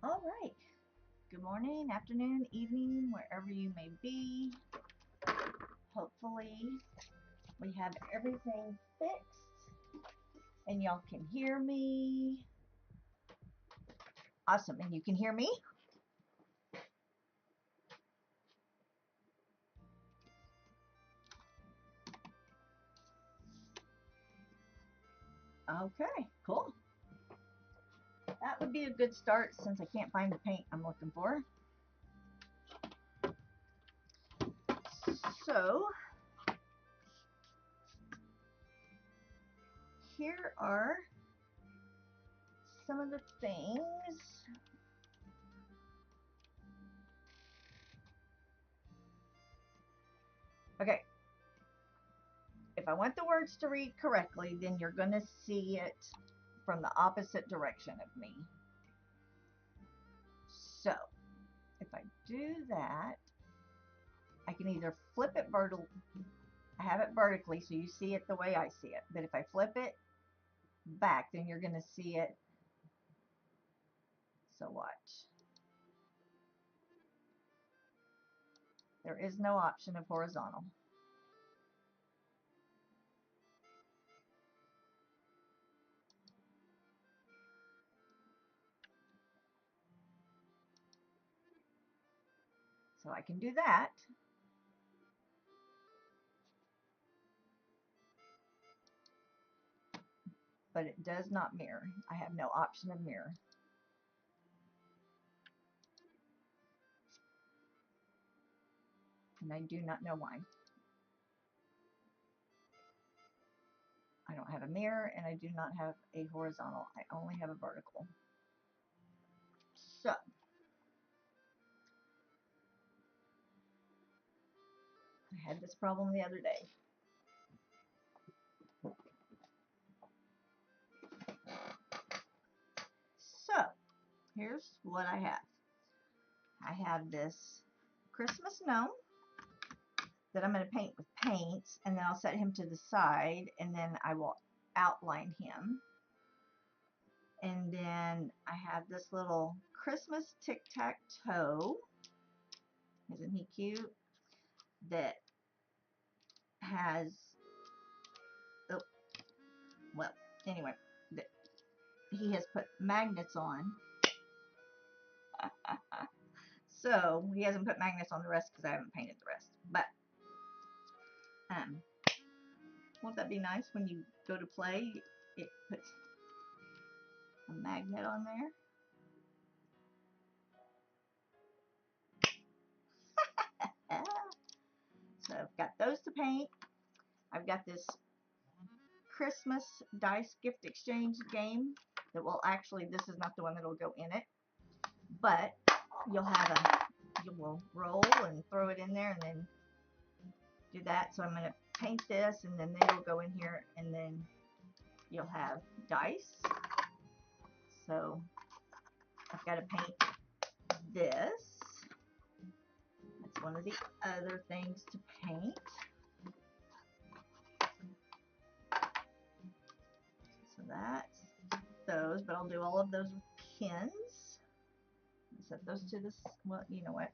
All right. Good morning, afternoon, evening, wherever you may be. Hopefully, we have everything fixed and y'all can hear me. Awesome. And you can hear me? Okay, cool. That would be a good start since I can't find the paint I'm looking for. So, here are some of the things. Okay, if I want the words to read correctly, then you're going to see it from the opposite direction of me. So, if I do that, I can either flip it vertically, I have it vertically so you see it the way I see it. But if I flip it back, then you're going to see it. So watch. There is no option of horizontal. So I can do that. But it does not mirror. I have no option of mirror. And I do not know why. I don't have a mirror and I do not have a horizontal. I only have a vertical. So I had this problem the other day. So here's what I have. I have this Christmas gnome that I'm going to paint with paints, and then I'll set him to the side, and then I will outline him. And then I have this little Christmas tic-tac-toe. Isn't he cute? That has, oh, well, anyway, that he has put magnets on. So he hasn't put magnets on the rest because I haven't painted the rest. But won't that be nice when you go to play? It puts a magnet on there. So I've got those to paint. I've got this Christmas dice gift exchange game that will actually, this is not the one that will go in it, but you'll have you will roll and throw it in there and then do that. So I'm going to paint this and then it'll go in here and then you'll have dice. So I've got to paint this. That's one of the other things to paint. So that's those, but I'll do all of those with pins. Set those to this, well, you know what,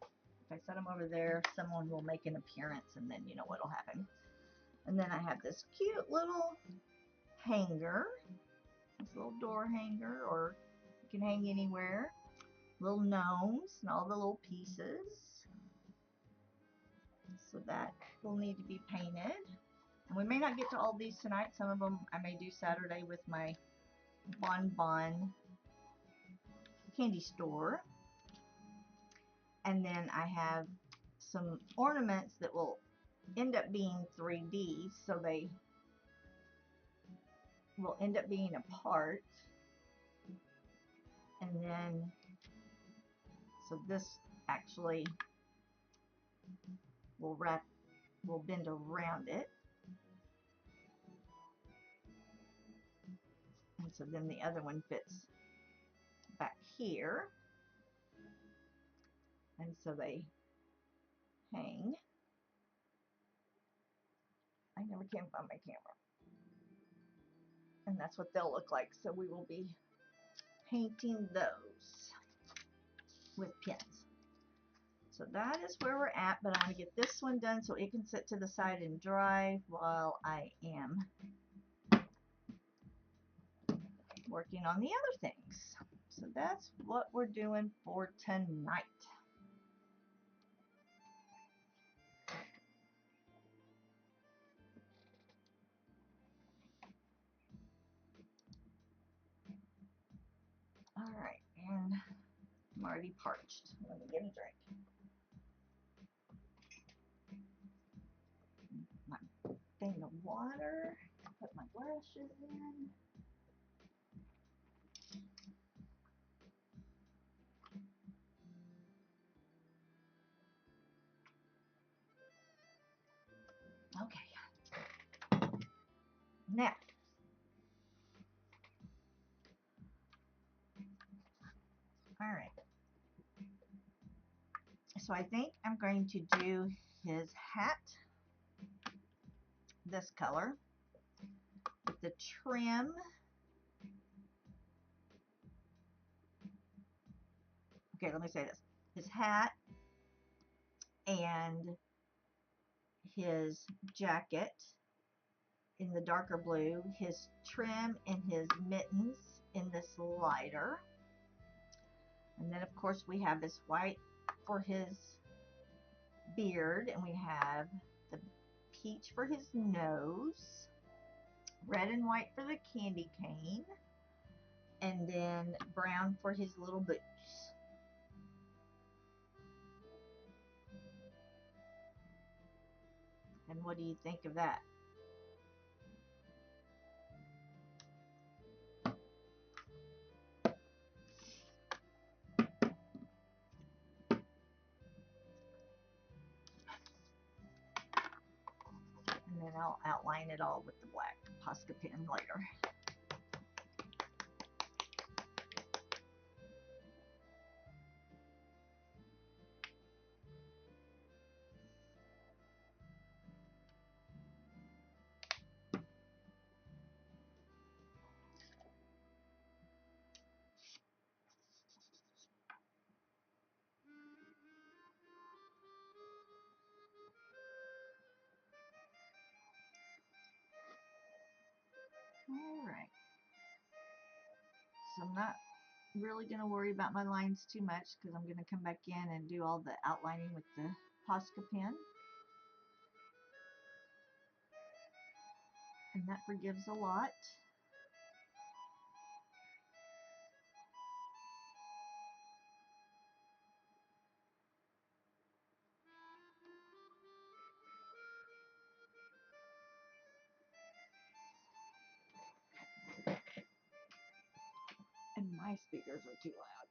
if I set them over there, someone will make an appearance and then you know what'll happen. And then I have this cute little hanger, this little door hanger, or you can hang anywhere. Little gnomes and all the little pieces. So that will need to be painted. And we may not get to all these tonight. Some of them I may do Saturday with my Bon Bon candy store. And then I have some ornaments that will end up being 3D, so they will end up being a part. And then, so this actually will bend around it. And so then the other one fits back here. And so they hang. I never can find my camera. And that's what they'll look like. So we will be painting those. with pins. So that is where we're at, but I'm going to get this one done so it can sit to the side and dry while I am working on the other things. So that's what we're doing for tonight. All right, and I'm already parched. Let me get a drink. My thing of water. Put my brushes in. Okay. Now, all right. So I think I'm going to do his hat this color with the trim. Okay, let me say this. His hat and his jacket in the darker blue, his trim and his mittens in this lighter. And then of course we have this white for his beard, and we have the peach for his nose, red and white for the candy cane, and then brown for his little boots. And what do you think of that? And then I'll outline it all with the black Posca pen later. Alright, so I'm not really going to worry about my lines too much because I'm going to come back in and do all the outlining with the Posca pen. And that forgives a lot. And my speakers are too loud.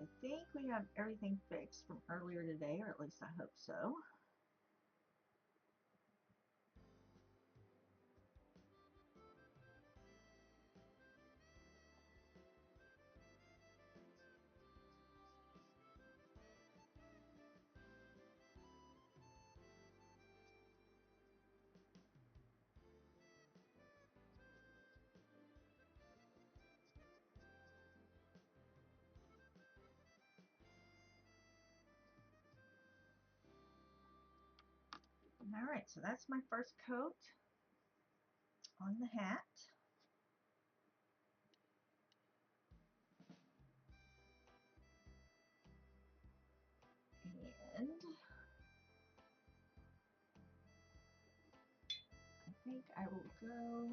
I think we have everything fixed from earlier today, or at least I hope so. Alright, so that's my first coat on the hat. And I think I will go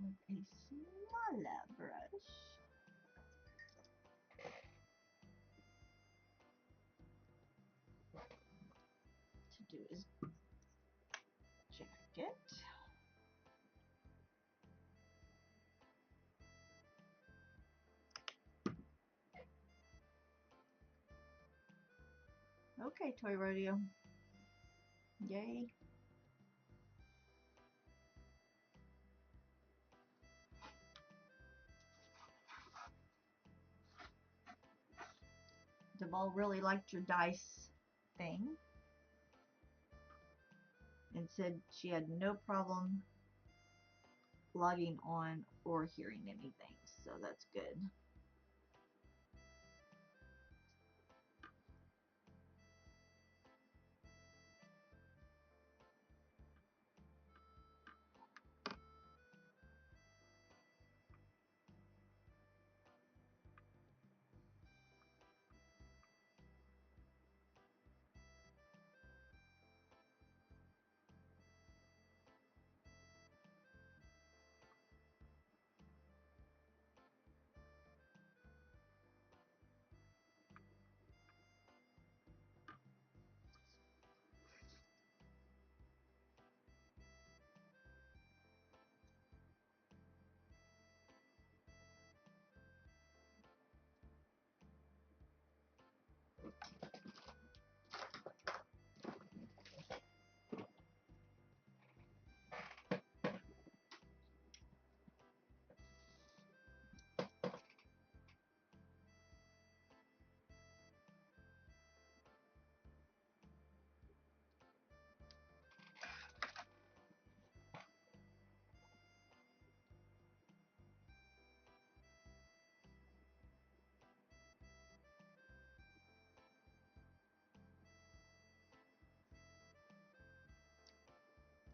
with a smaller brush to do his jacket. Okay, Toy Rodeo. Yay. Deval really liked your dice thing and said she had no problem logging on or hearing anything, so that's good.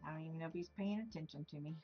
I don't even know if he's paying attention to me.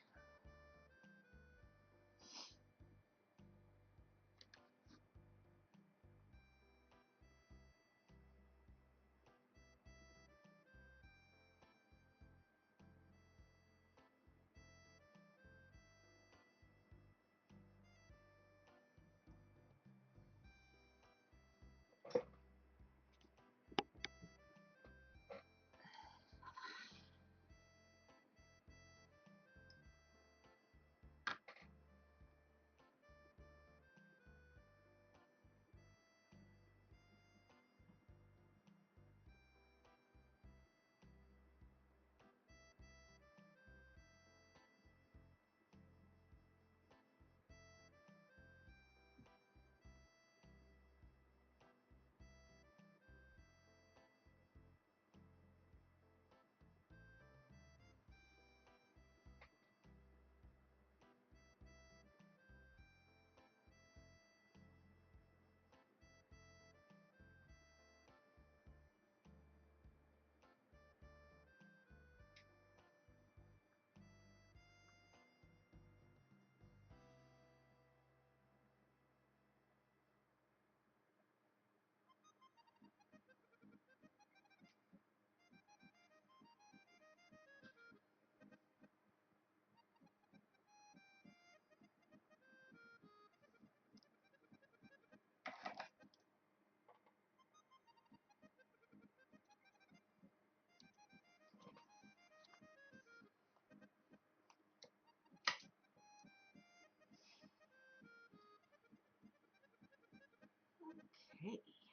Okay.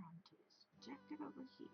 onto his jacket over here.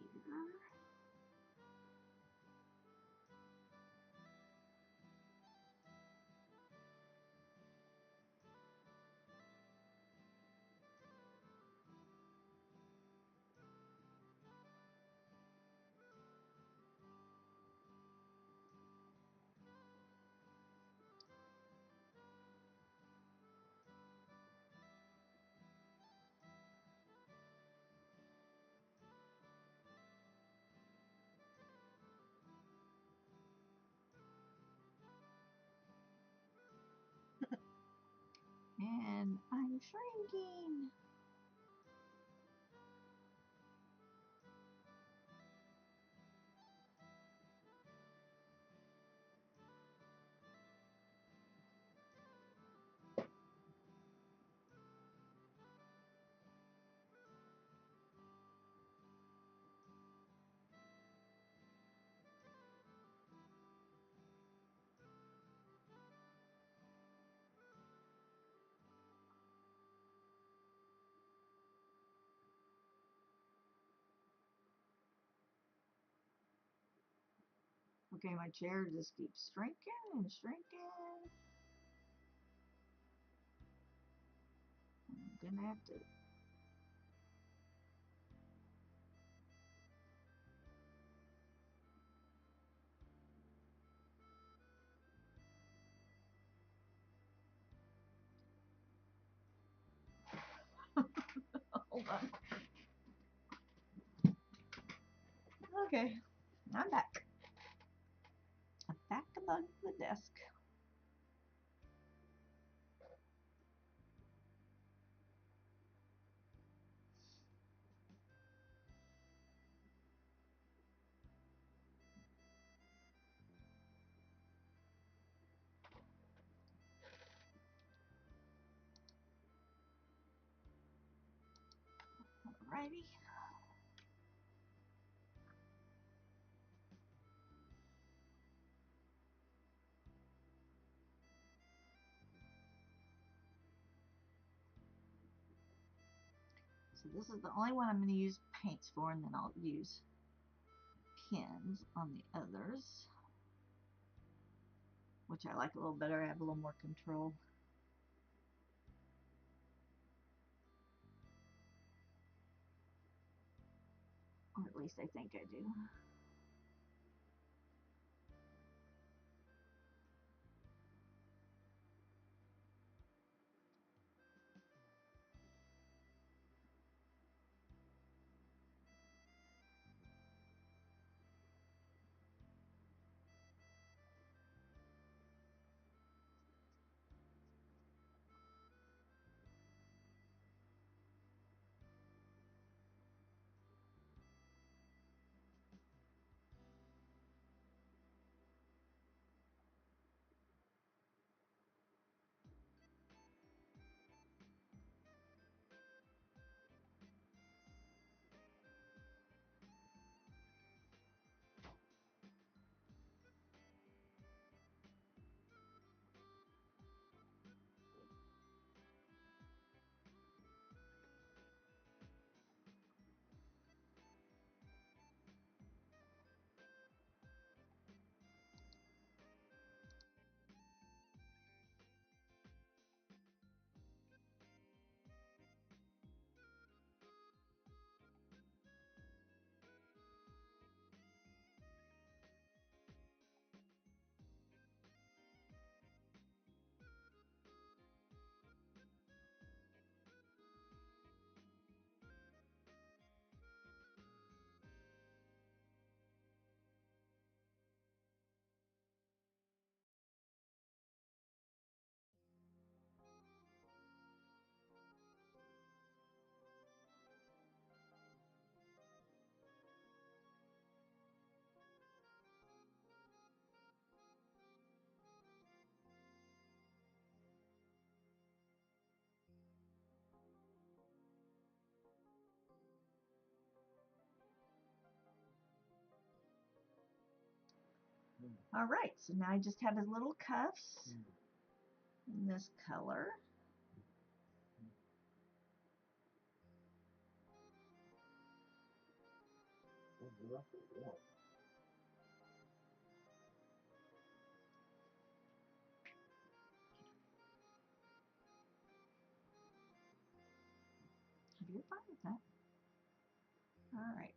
And I'm shrinking. Okay, my chair just keeps shrinking and shrinking. I'm gonna have to. Hold on. Okay, I'm back. I'm back above the desk. Alrighty. So this is the only one I'm going to use paints for, and then I'll use pins on the others, which I like a little better. I have a little more control. Or at least I think I do. All right, so now I just have his little cuffs in this color. You're fine with that. All right.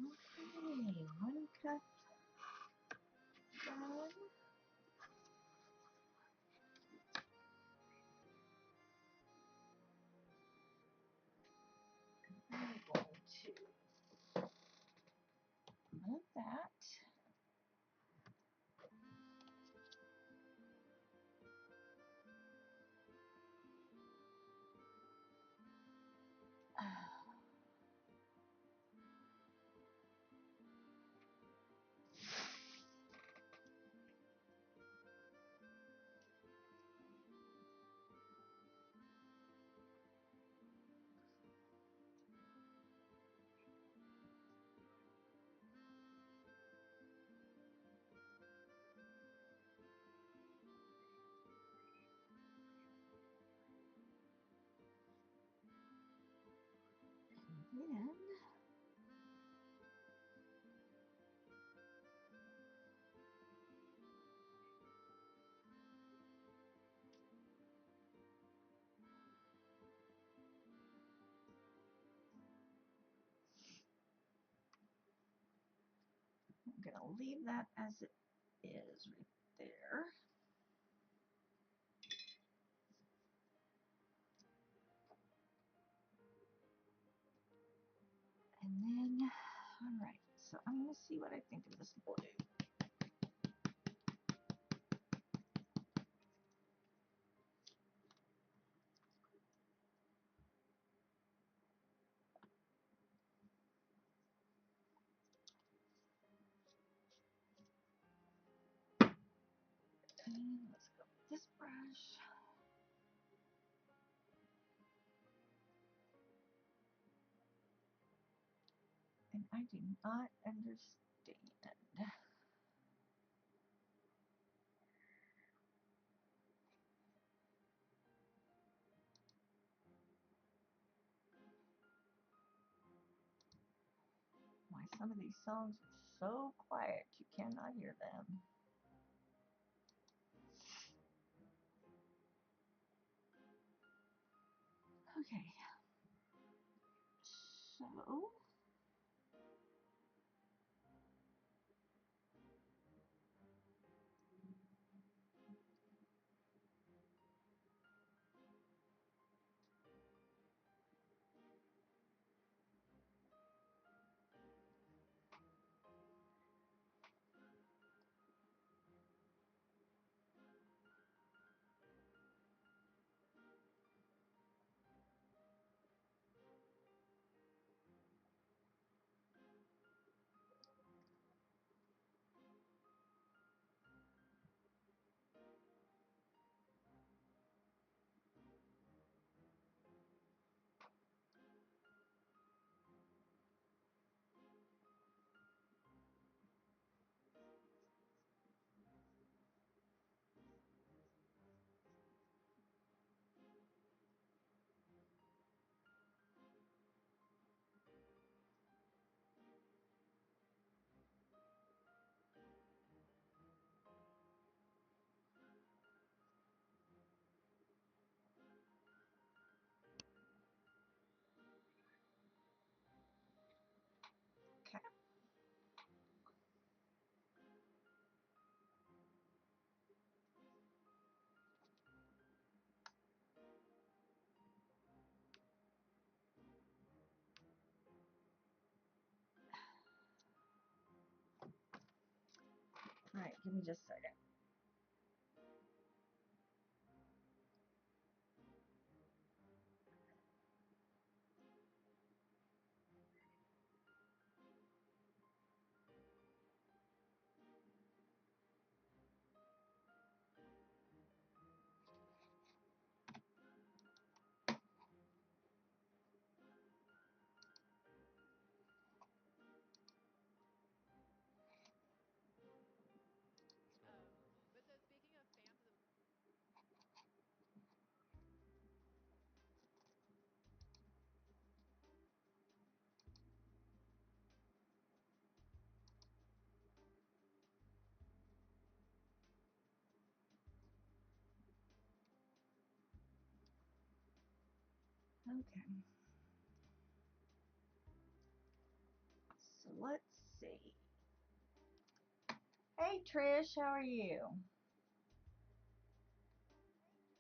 Okay, one cup done. I'm going to move that. Then I'm going to leave that as it is right there. And then, all right, so I'm going to see what I think of this blue. And let's go with this brush. And I do not understand. Why some of these songs are so quiet you cannot hear them. Okay, so okay. All right, give me just a second. Okay. So let's see. Hey Trish, how are you?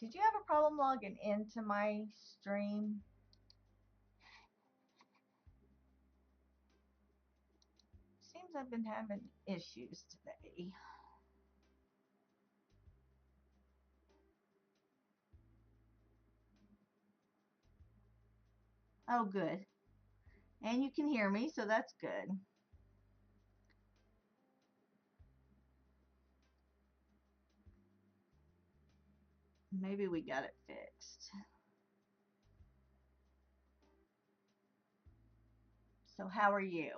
Did you have a problem logging into my stream? Seems I've been having issues today. Oh, good. And you can hear me, so that's good. Maybe we got it fixed. So how are you?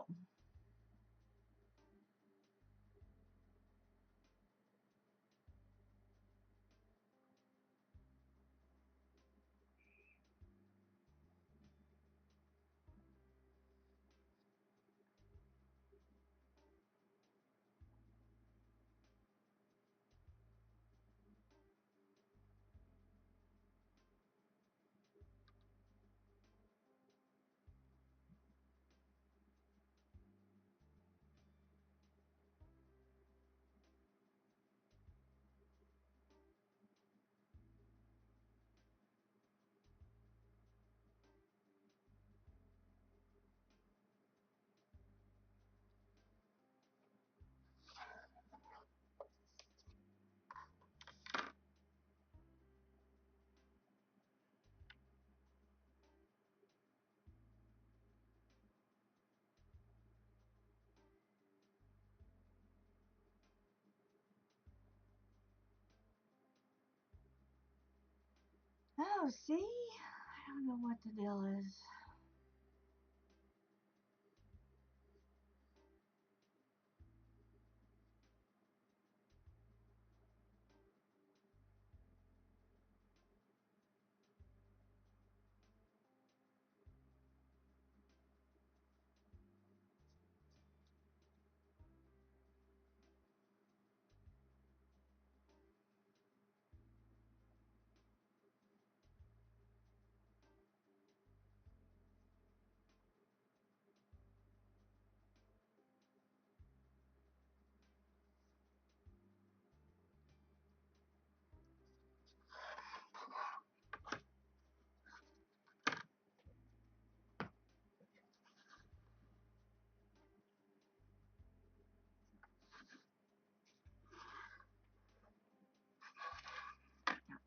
Oh, see? I don't know what the deal is.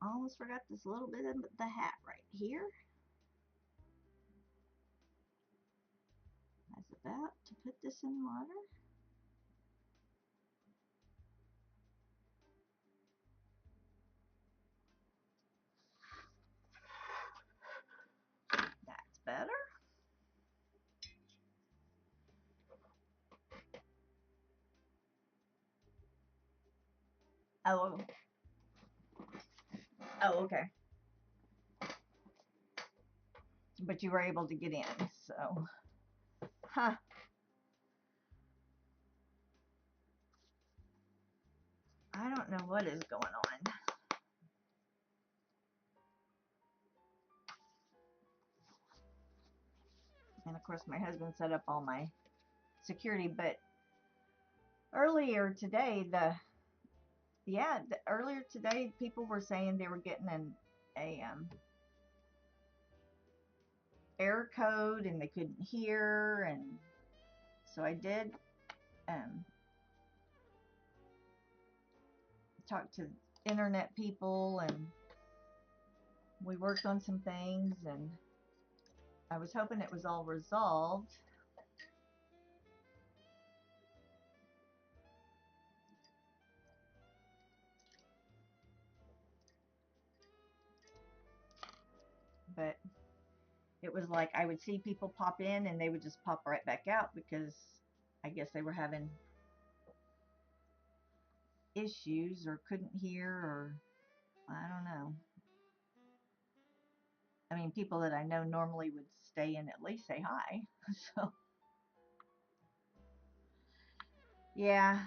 I almost forgot this little bit of the hat right here. I was about to put this in water. That's better. Oh, oh, okay. But you were able to get in, so. Huh. I don't know what is going on. And of course, my husband set up all my security, but earlier today, earlier today, people were saying they were getting a error code and they couldn't hear, and so I did talk to internet people, and we worked on some things, and I was hoping it was all resolved. But it was like I would see people pop in and they would just pop right back out because I guess they were having issues or couldn't hear, or I don't know. I mean, people that I know normally would stay and at least say hi. So, yeah.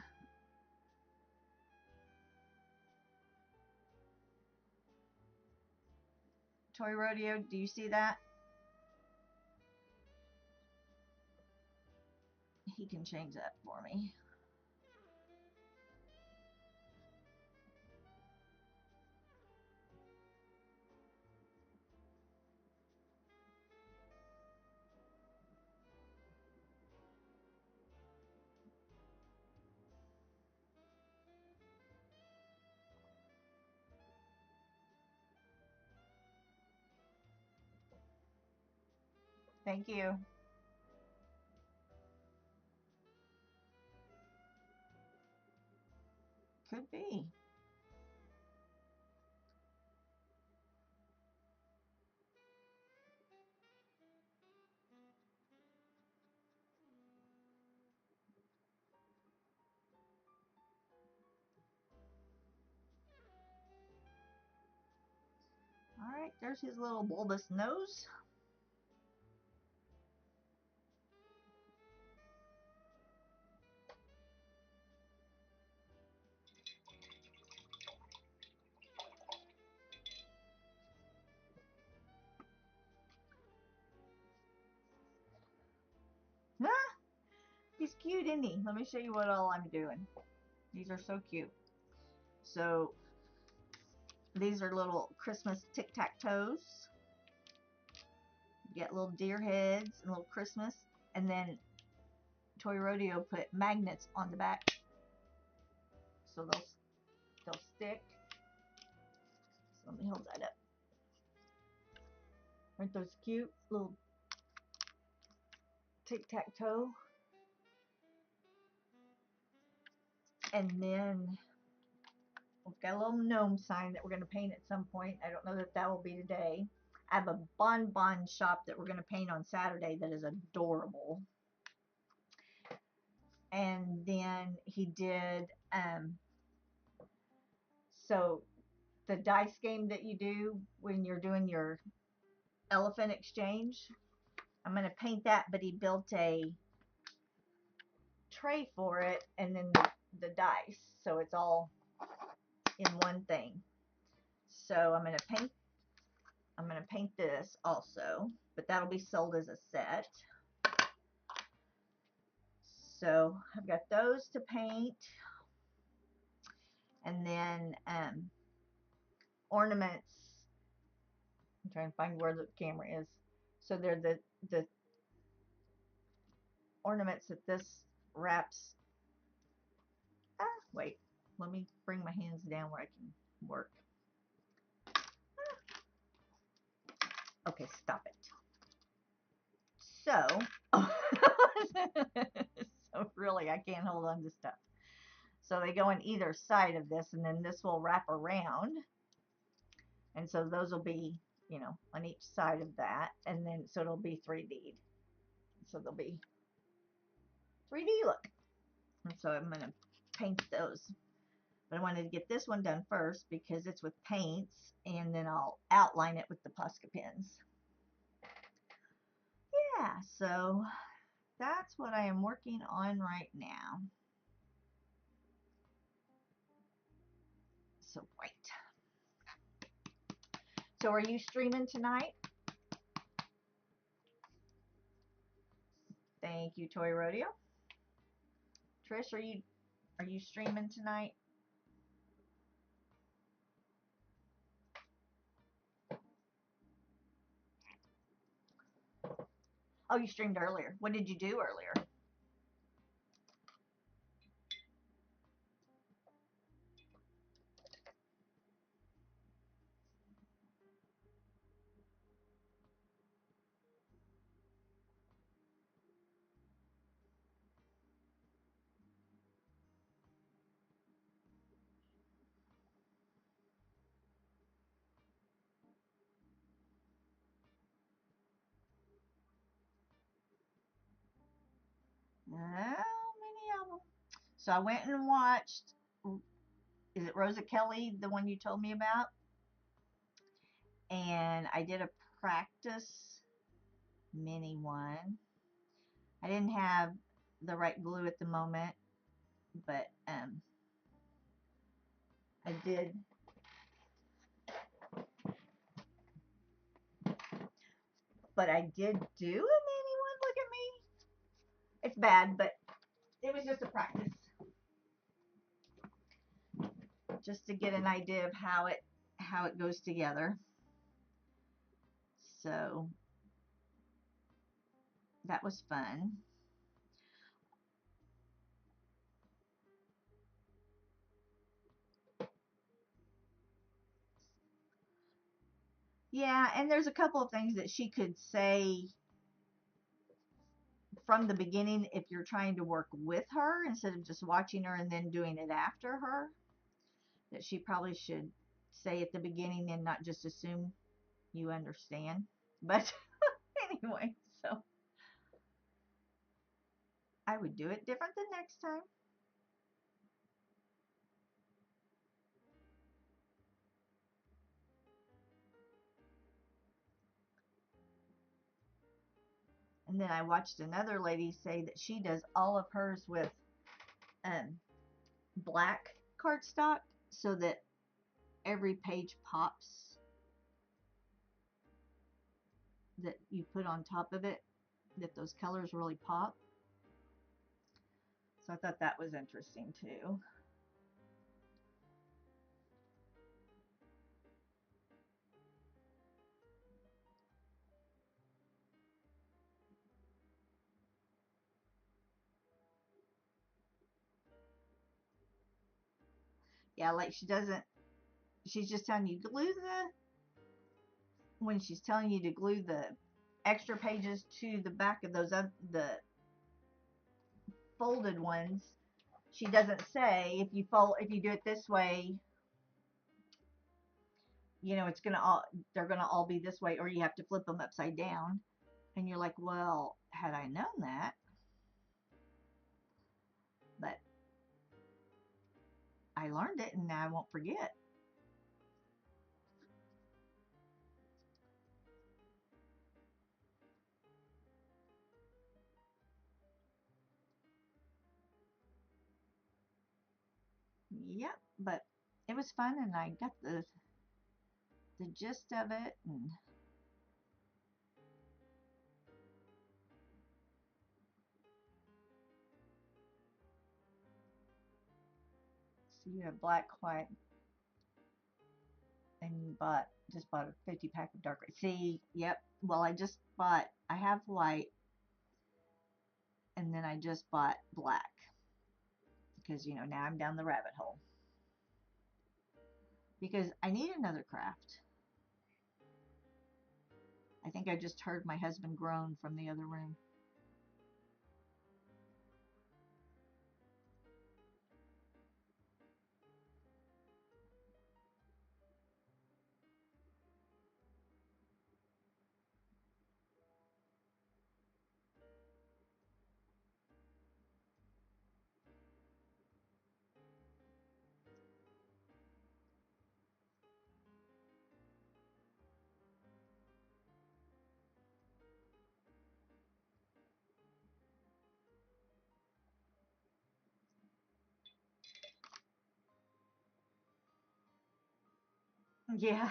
Toy Rodeo, do you see that? he can change that for me. Thank you. Could be. All right, there's his little bulbous nose. Ah, he's cute, isn't he? Let me show you what all I'm doing. These are so cute. So these are little Christmas tic-tac-toes. You get little deer heads and little Christmas. And then Toy Rodeo put magnets on the back, so they'll stick. So let me hold that up. Aren't those cute little tic-tac-toe? And then we've got a little gnome sign that we're going to paint at some point. I don't know that that will be today. I have a bonbon shop that we're going to paint on Saturday that is adorable. And then he did, so the dice game that you do when you're doing your elephant exchange, I'm going to paint that, but he built a tray for it and then the dice, so it's all in one thing. So I'm going to paint this also, but that'll be sold as a set. So I've got those to paint, and then ornaments. I'm trying to find where the camera is. So they're the ornaments that this wraps. Wait, let me bring my hands down where I can work. Okay, stop it. So, so really I can't hold on to stuff. So they go on either side of this, and then this will wrap around. And so those will be, you know, on each side of that. And then, so it'll be 3D. So they'll be 3D look. And so I'm going to paint those. But I wanted to get this one done first because it's with paints, and then I'll outline it with the Posca pens. Yeah, so that's what I am working on right now. So right. So are you streaming tonight? Thank you, Toy Rodeo. Trish, are you streaming tonight? Oh, you streamed earlier. What did you do earlier? Many of them. So I went and watched, is it Rosa Kelly, the one you told me about? And I did a practice mini one. I didn't have the right glue at the moment, but I did. But I did do a mini one. Look at me. It's bad, but it was just a practice, just to get an idea of how it goes together. So that was fun. Yeah, and there's a couple of things that she could say from the beginning if you're trying to work with her instead of just watching her and then doing it after her, that she probably should say at the beginning and not just assume you understand. But anyway, so I would do it different the next time. And then I watched another lady say that she does all of hers with um, black cardstock so that every page pops that you put on top of it, that those colors really pop. So I thought that was interesting too. Yeah, like she's just telling you when she's telling you to glue the extra pages to the back of the folded ones, she doesn't say if you do it this way, it's gonna all they're gonna all be this way, or you have to flip them upside down. And you're like, well, had I known that, but I learned it and now I won't forget. Yep, but it was fun and I got the gist of it. And so you have black, white, and you just bought a 50 pack of dark gray. See, yep. Well, I have white, and then I just bought black because now I'm down the rabbit hole because I need another craft. I think I just heard my husband groan from the other room. Yeah,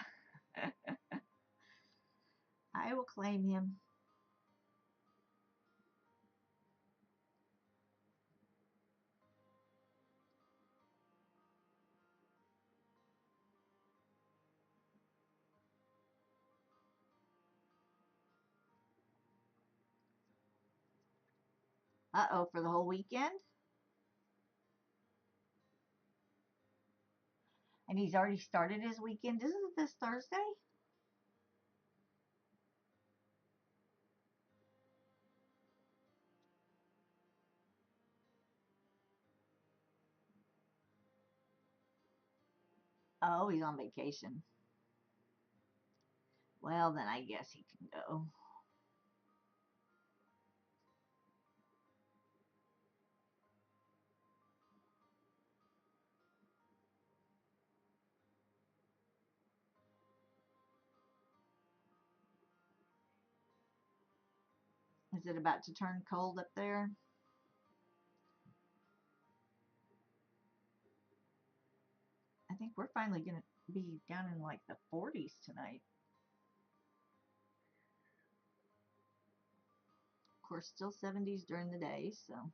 I will claim him. Uh-oh, for the whole weekend? And he's already started his weekend. Isn't this Thursday? Oh, he's on vacation. Well, then I guess he can go. Is it about to turn cold up there? I think we're finally going to be down in like the 40s tonight. Of course, still 70s during the day, so.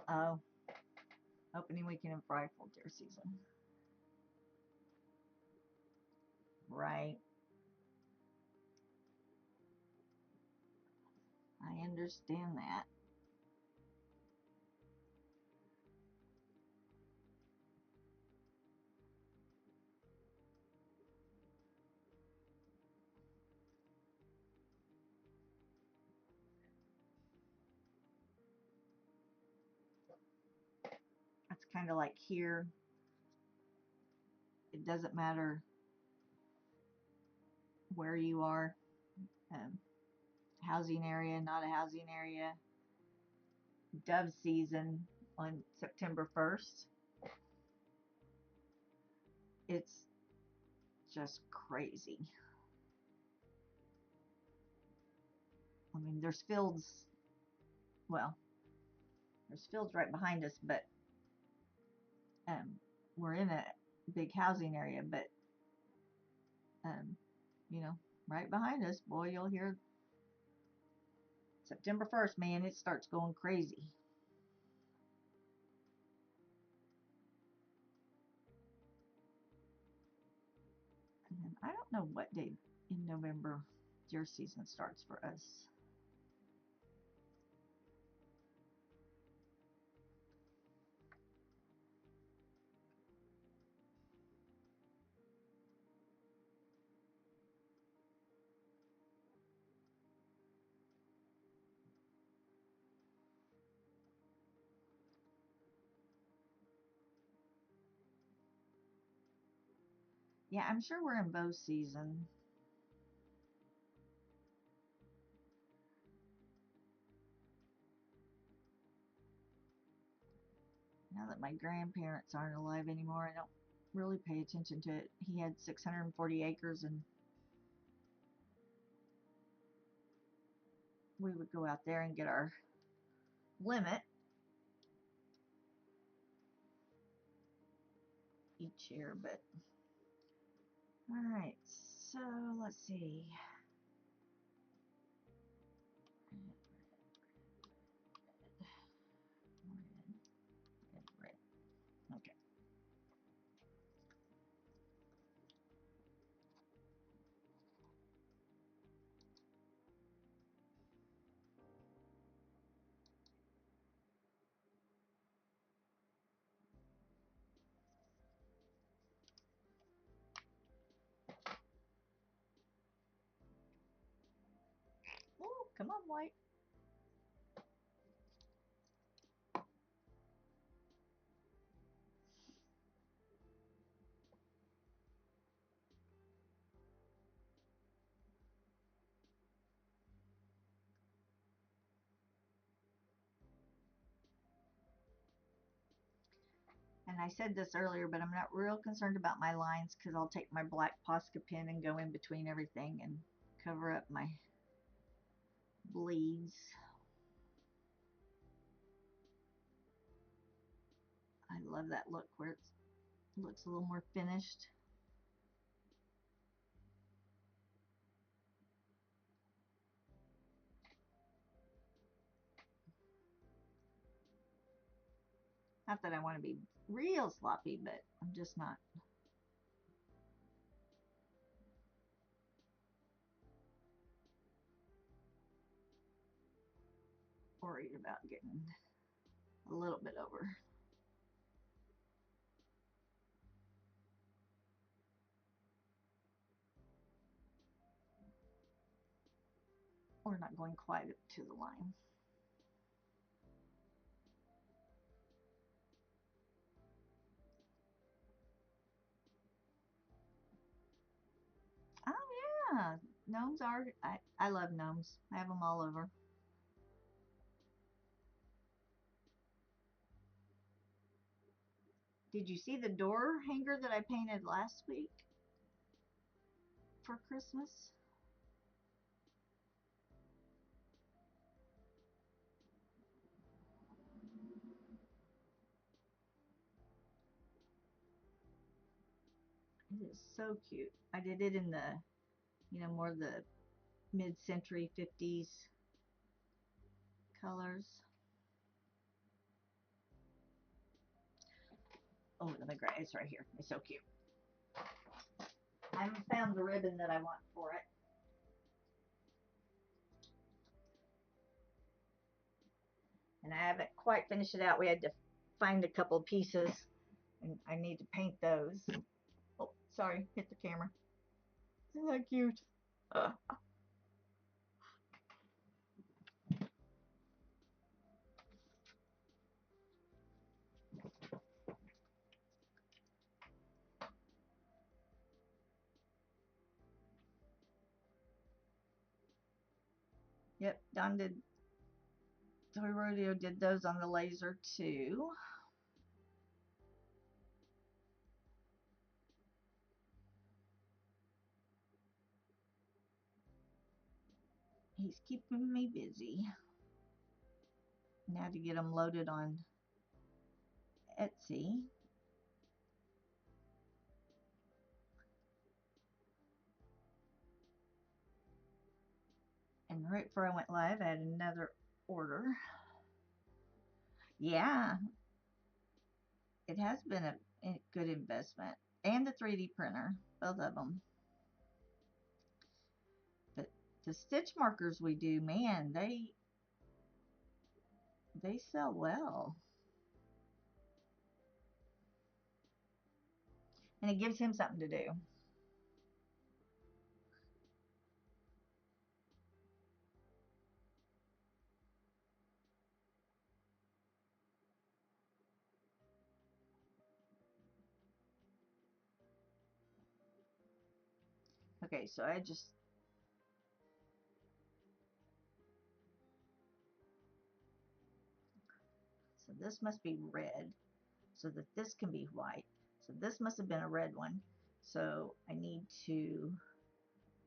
Oh, opening weekend of rifle deer season. Right. I understand that. It's kind of like here. It doesn't matter where you are, um, housing area, not a housing area. Dove season on September 1st. It's just crazy. I mean, there's fields, well, there's fields right behind us, but um, we're in a big housing area, but um, you know, right behind us, boy, you'll hear September 1st, man, it starts going crazy. And I don't know what day in November deer season starts for us. Yeah, I'm sure we're in bow season. Now that my grandparents aren't alive anymore, I don't really pay attention to it. He had 640 acres, and we would go out there and get our limit each year. But all right, so let's see. Red. Okay. Oh, come on, white. And I said this earlier, but I'm not real concerned about my lines because I'll take my black Posca pen and go in between everything and cover up my bleeds. I love that look where it looks a little more finished. Not that I want to be real sloppy, but I'm just not worried about getting a little bit over. Or not going quite up to the line. Oh yeah, gnomes are, I love gnomes. I have them all over. Did you see the door hanger that I painted last week for Christmas? It is so cute. I did it in the, more the mid-century 50s colors. Oh, let me grab it. It's right here. It's so cute. I haven't found the ribbon that I want for it. And I haven't quite finished it out. We had to find a couple pieces, and I need to paint those. Oh, sorry, hit the camera. Isn't that cute? Yep, Don did. Toy Rodeo did those on the laser too. He's keeping me busy. Now to get them loaded on Etsy. And right before I went live, I had another order. Yeah, it has been a good investment. And the 3D printer, both of them. But the stitch markers we do, man, they sell well. And it gives him something to do. Okay, so so this must be red so that this can be white. So this must have been a red one. So I need to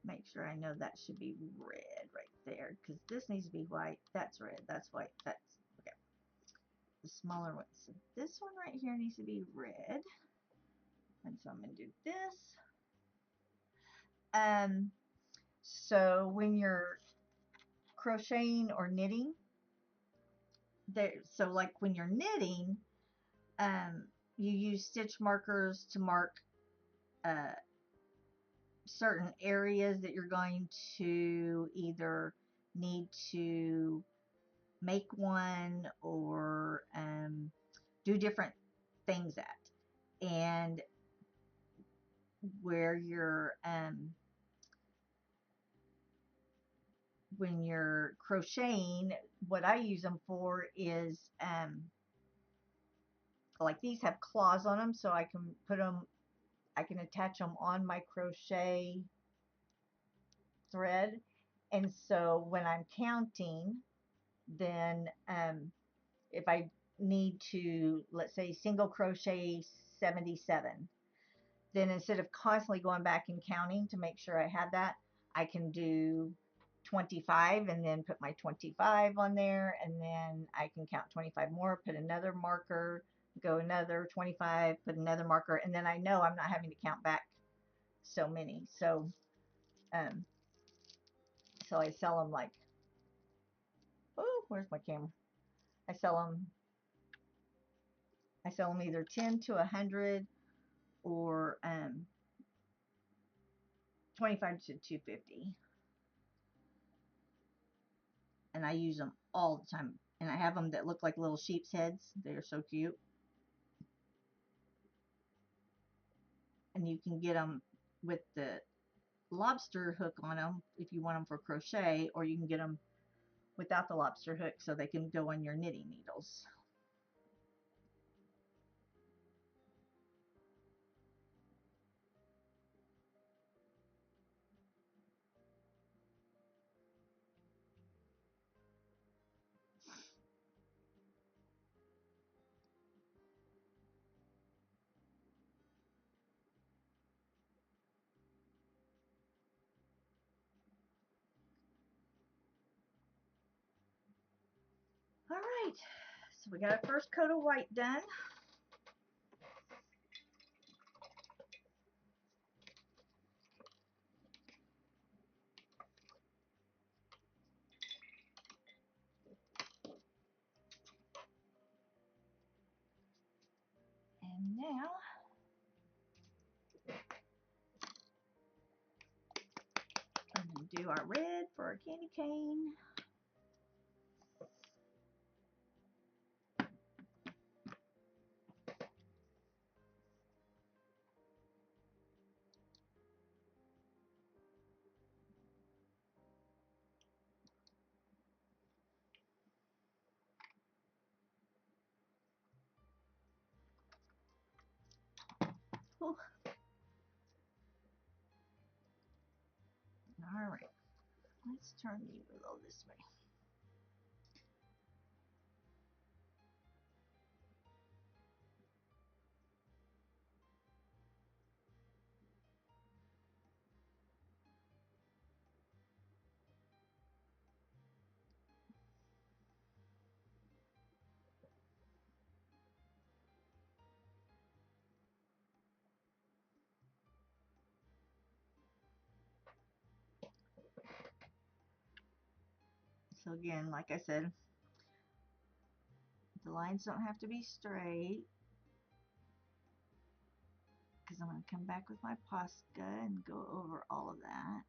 make sure I know that should be red right there, because this needs to be white. That's red. That's white. That's okay. The smaller one. So this one right here needs to be red. And so I'm going to do this. So when you're crocheting or knitting, so like when you're knitting, you use stitch markers to mark certain areas that you're going to either need to make one or do different things at. And where you're when you're crocheting, what I use them for is like these have claws on them, so I can put them, I can attach them on my crochet thread. And so when I'm counting, then if I need to, let's say, single crochet 77, then instead of constantly going back and counting to make sure I have that, I can do 25 and then put my 25 on there, and then I can count 25 more, put another marker, go another 25, put another marker, and then I know I'm not having to count back so many. So so I sell them like, oh, where's my camera? I sell them either 10 to 100 or 25 to 250. And I use them all the time. And I have them that look like little sheep's heads. They're so cute. And you can get them with the lobster hook on them if you want them for crochet, or you can get them without the lobster hook so they can go on your knitting needles. All right, so we got our first coat of white done. And now do our red for our candy cane. Whew. All right, let's turn you a little this way. So again, like I said, the lines don't have to be straight, because I'm going to come back with my Posca and go over all of that.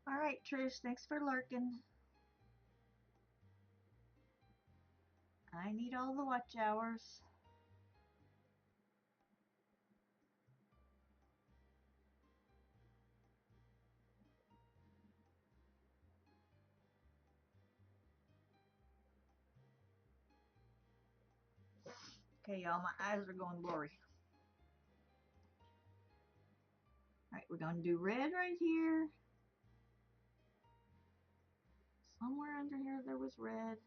All right, Trish, thanks for lurking. I need all the watch hours. Okay, y'all, my eyes are going blurry. All right, we're going to do red right here. Somewhere under here there was red.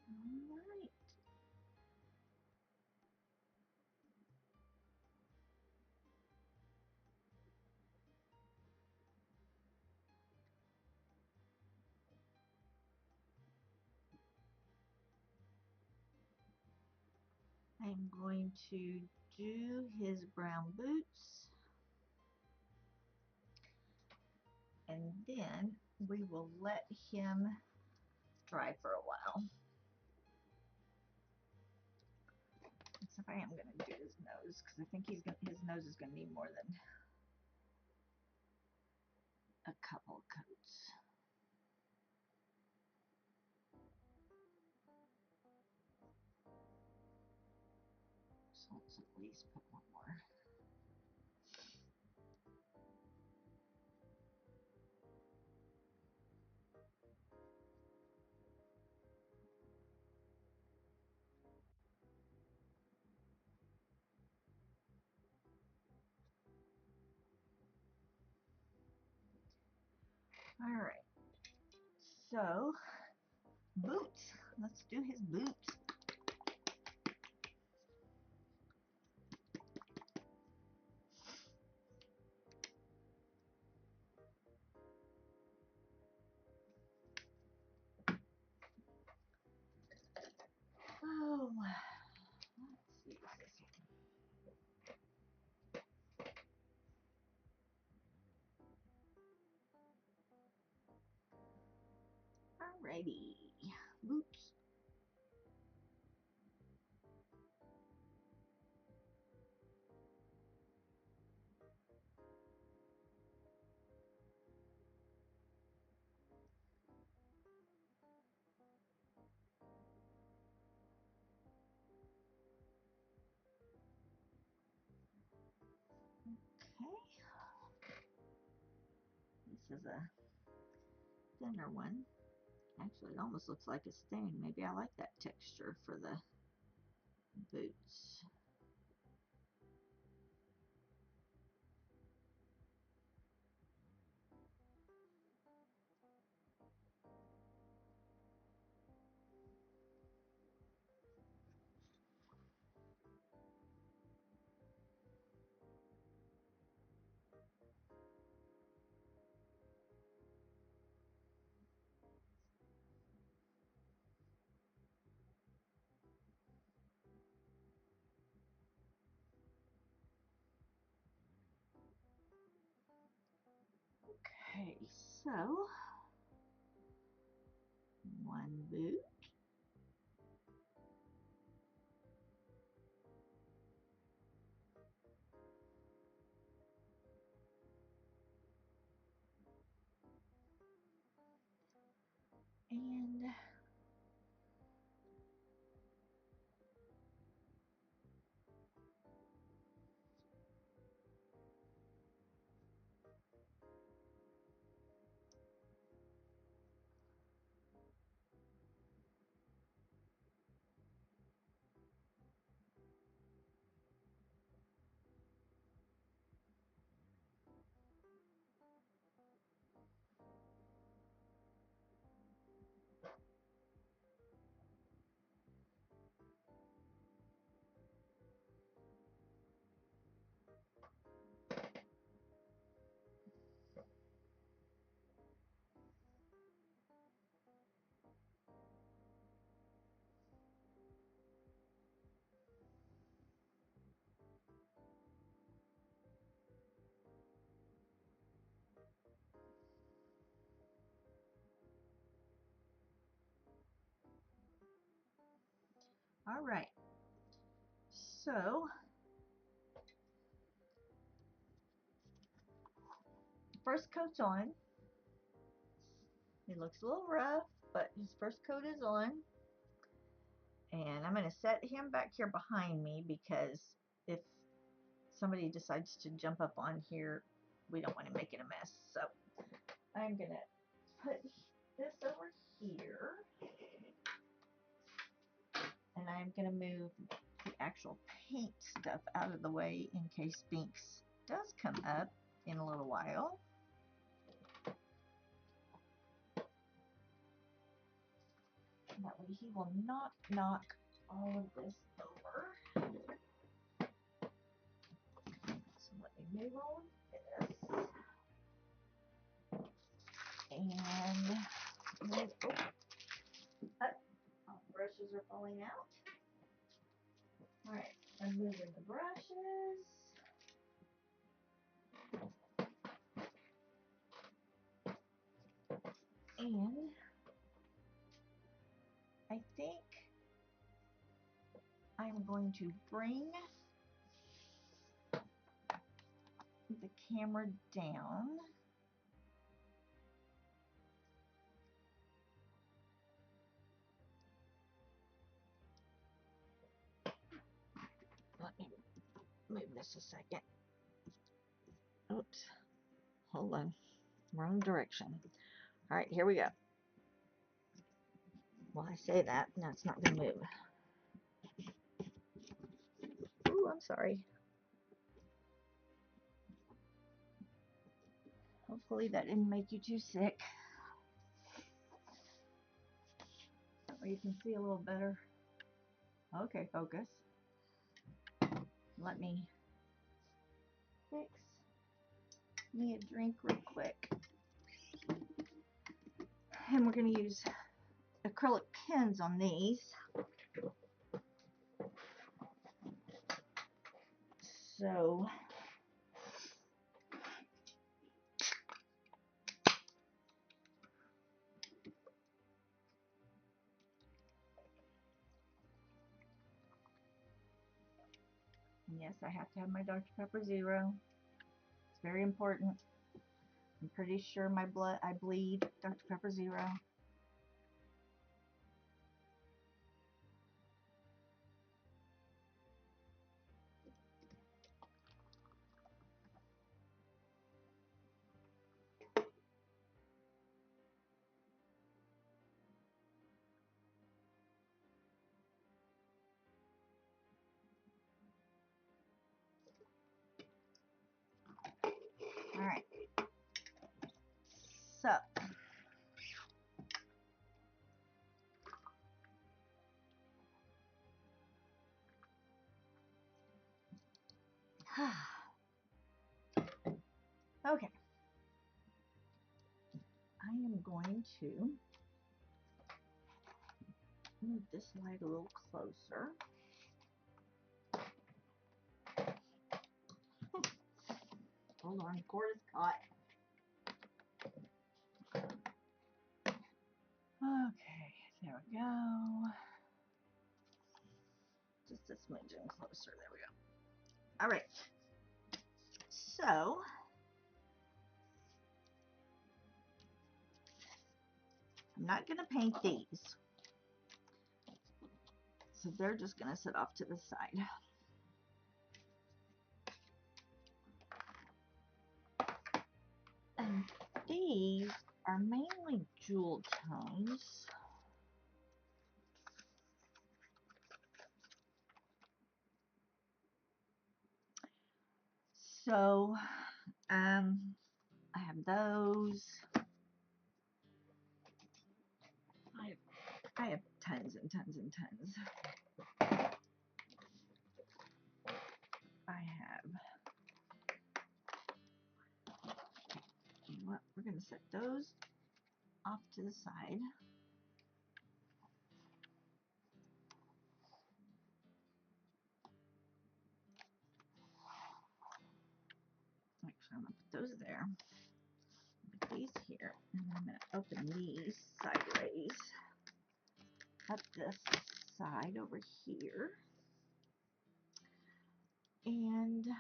All right. I'm going to do his brown boots, and then we will let him dry for a while. Except I am going to do his nose, because I think his nose is going to need more than a couple coats. So let's at least put one more. All right. So, boots. Let's do his boots. Alrighty. Oops. Okay. This is a thinner one. Actually, it almost looks like a stain. Maybe I like that texture for the boots. Okay, so one boot. And all right. So first coat's on. It looks a little rough, but his first coat is on. And I'm going to set him back here behind me because if somebody decides to jump up on here, we don't want to make it a mess. So I'm going to put this over here. And I'm going to move the actual paint stuff out of the way in case Binks does come up in a little while. That way he will not knock all of this over. So let me move all of this. And move, all the brushes are falling out. Alright, I'm moving the brushes. And I think I'm going to bring the camera down. Let me move this a second. Oops. Hold on. Wrong direction. Alright, here we go. Well, I say that, now it's not going to move. Ooh, I'm sorry. Hopefully that didn't make you too sick. Or you can see a little better. Okay, focus. Let me fix me a drink real quick. And we're going to use acrylic pens on these. So Yes, I have to have my Dr. Pepper Zero. It's very important. I'm pretty sure I bleed Dr. Pepper Zero. All right. So, okay. I am going to move this light a little closer. Hold on, the cord is caught. Okay, there we go. Just a smidgen closer. There we go. All right. So, I'm not going to paint these. So they're just going to sit off to the side. And these are mainly jewel tones. So, I have those. I have tons and tons and tons. I have, what, we're going to set those off to the side. Actually, I'm going to put those there. Put these here. And I'm going to open these sideways up this side over here. And you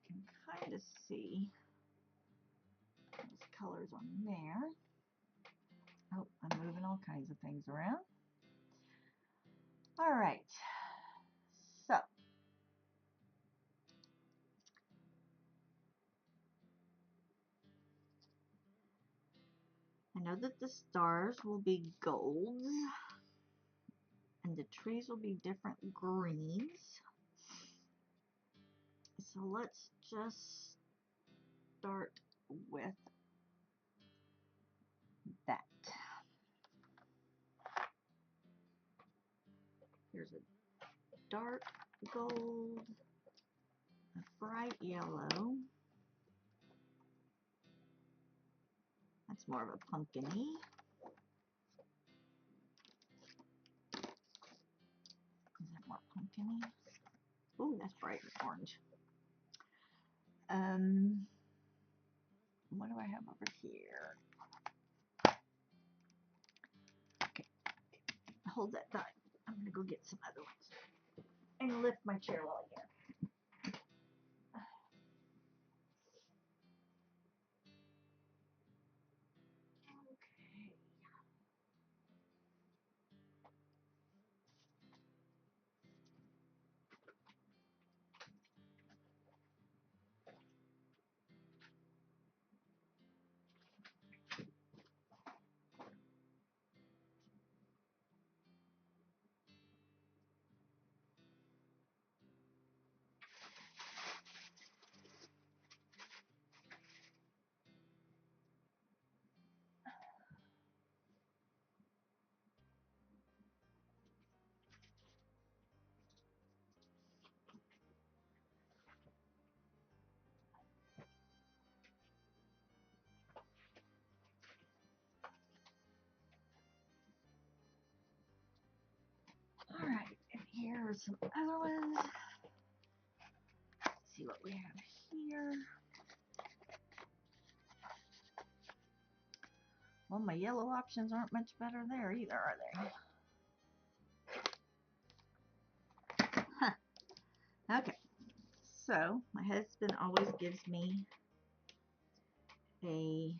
can kind of see those colors on there. Oh, I'm moving all kinds of things around. All right. So, I know that the stars will be golds and the trees will be different greens. So let's just start with that. Here's a dark gold, a bright yellow. That's more of a pumpkin-y. Is that more pumpkin-y? Ooh, that's bright orange. What do I have over here? Okay, hold that thought. I'm gonna go get some other ones and lift my chair while I can. Okay. All right, and here are some other ones. Let's see what we have here. Well, my yellow options aren't much better there either, are they? Huh. Okay, so my husband always gives me a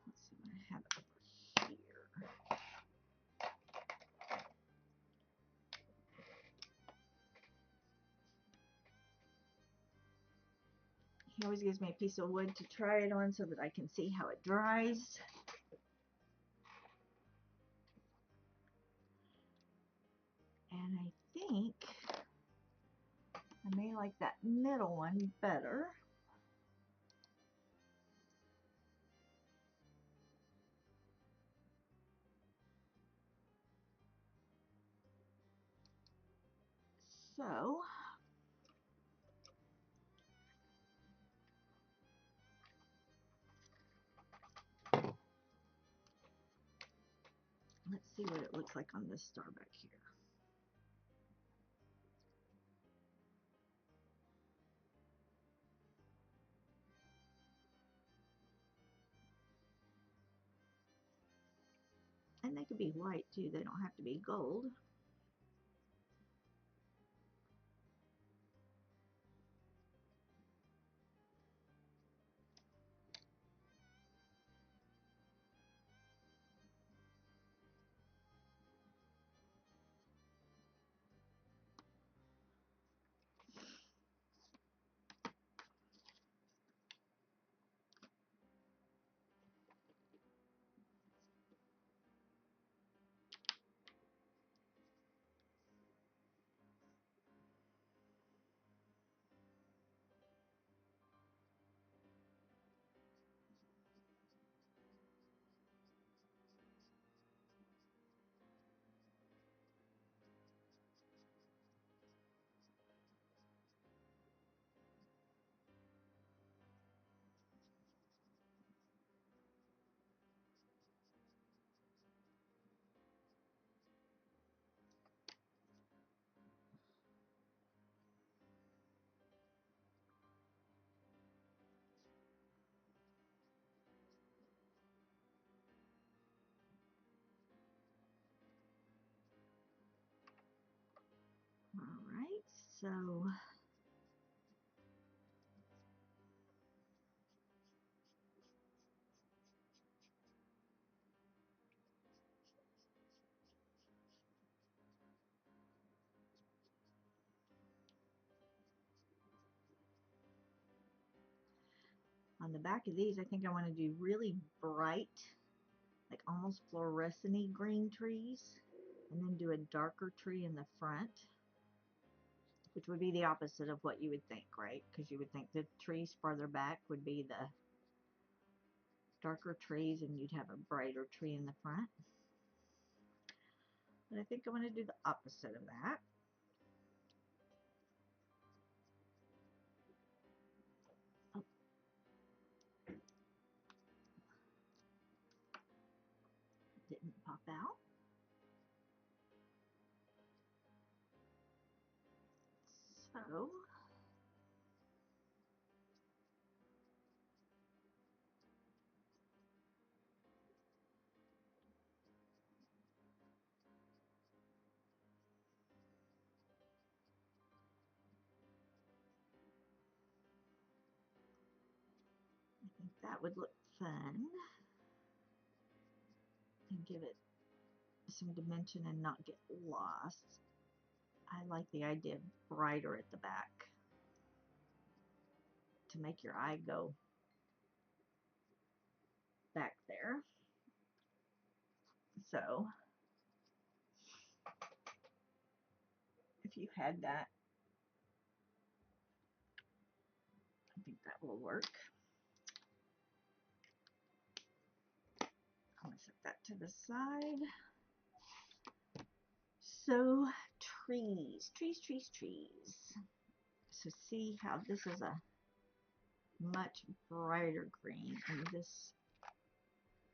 let's see what I have over here. He always gives me a piece of wood to try it on so that I can see how it dries. And I think I may like that middle one better. So let's see what it looks like on this star back here. And they could be white too, they don't have to be gold. Alright, so on the back of these, I think I want to do really bright, like almost fluorescent-y green trees, and then do a darker tree in the front, which would be the opposite of what you would think, right? Because you would think the trees farther back would be the darker trees and you'd have a brighter tree in the front. But I think I'm going to do the opposite of that. Oh. Didn't pop out. So I think that would look fun and give it some dimension and not get lost. I like the idea of brighter at the back to make your eye go back there. So if you had that, I think that will work. I'm going to set that to the side. So trees. So see how this is a much brighter green and this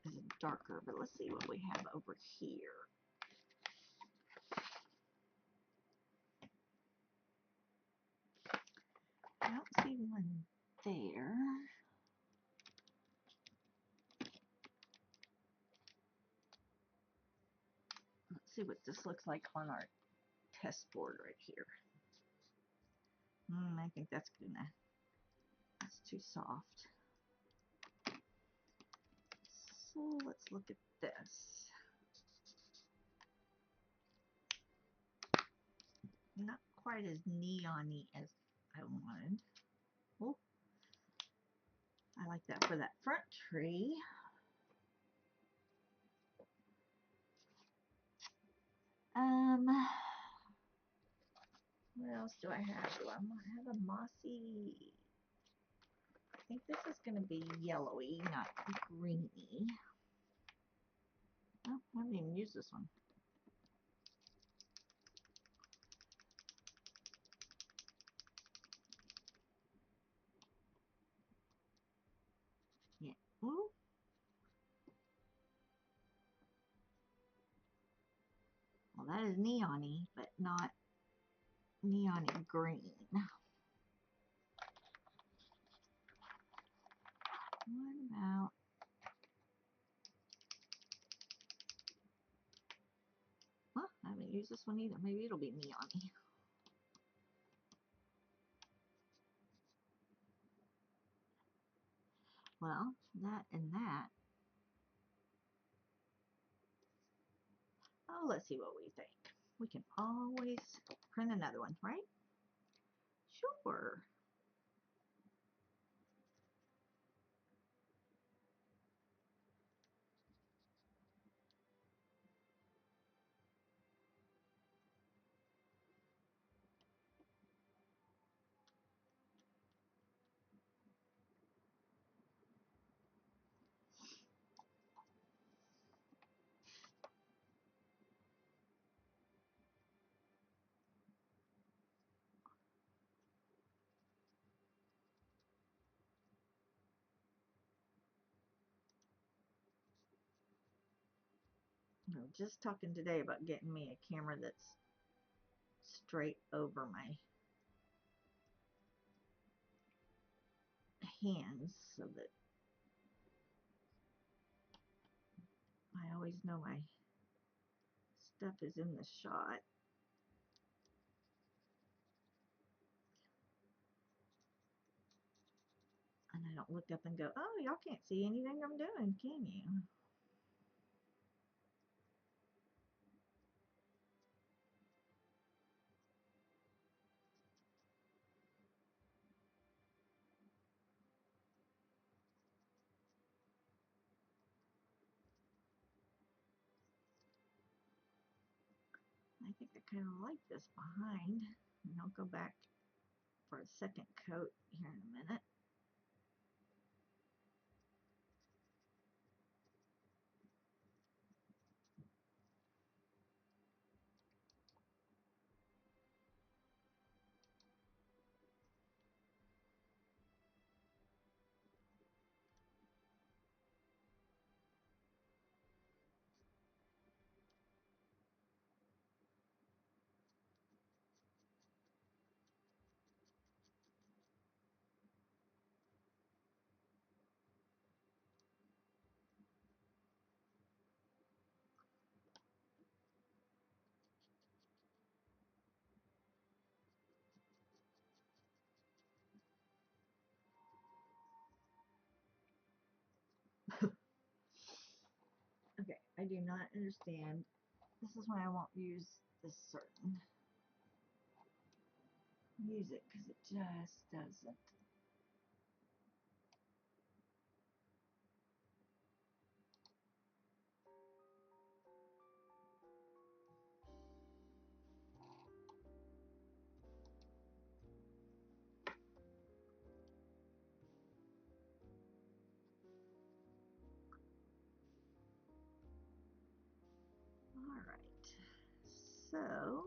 is darker, but let's see what we have over here. I don't see one there. Let's see what this looks like on our test board right here. I think that's too soft. So let's look at this. Not quite as neon-y as I wanted. Oh, I like that for that front tree. What else do I have? Do I have a mossy? I think this is going to be yellowy, not greeny. Oh, I haven't even used this one. Yeah. Ooh. Well, that is neon-y, but not neon-y green. What about... Well, I haven't used this one either. Maybe it'll be neon-y. Well, that and that. Oh, let's see what we think. We can always print another one, right? Sure. I was just talking today about getting me a camera that's straight over my hands so that I always know my stuff is in the shot. And I don't look up and go, oh, y'all can't see anything I'm doing, can you? I think I kind of like this behind. And I'll go back for a second coat here in a minute. Okay, I do not understand. This is why I won't use this certain music, because it just doesn't. All right, so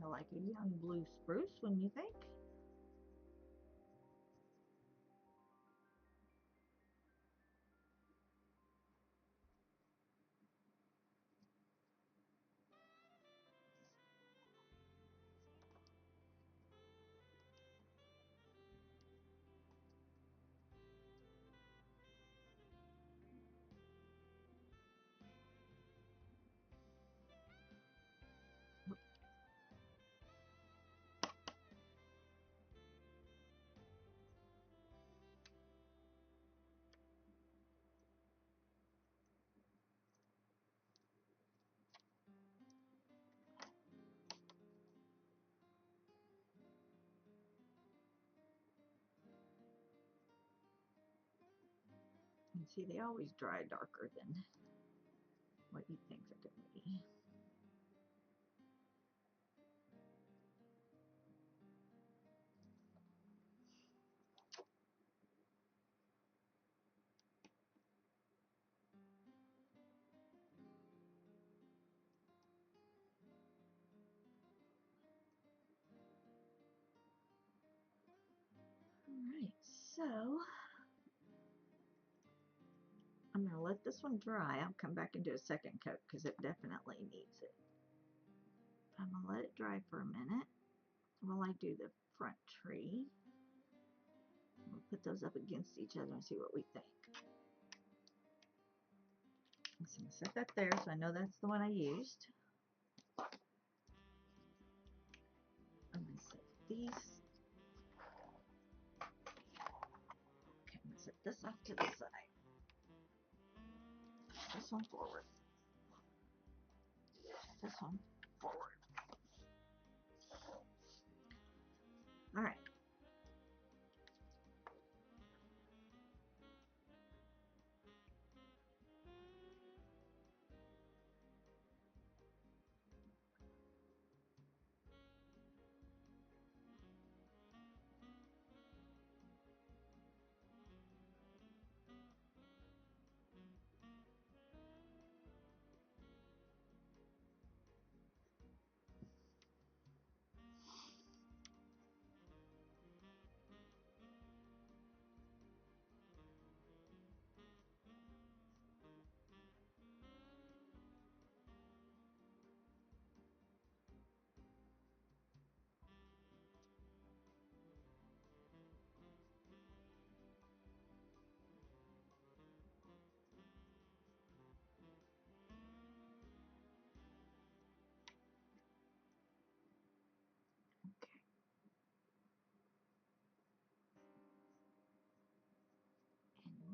kind of like a young blue spruce, wouldn't you think? And see, they always dry darker than what you think they're going to be. Alright, so I'm going to let this one dry. I'll come back and do a second coat because it definitely needs it. I'm going to let it dry for a minute while I do the front tree. We'll put those up against each other and see what we think. So I'm going to set that there so I know that's the one I used. I'm going to set these. Okay, I'm going to set this off to the side. This one forward. This one forward. All right.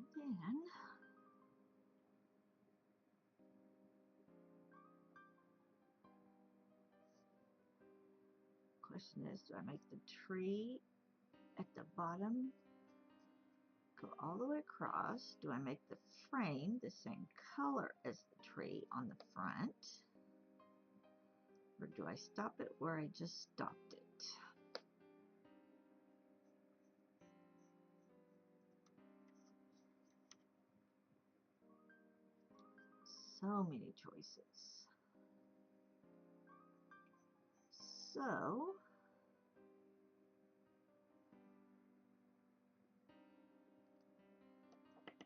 Okay. And then question is, do I make the tree at the bottom go all the way across? Do I make the frame the same color as the tree on the front? Or do I stop it where I just stopped it? So many choices. So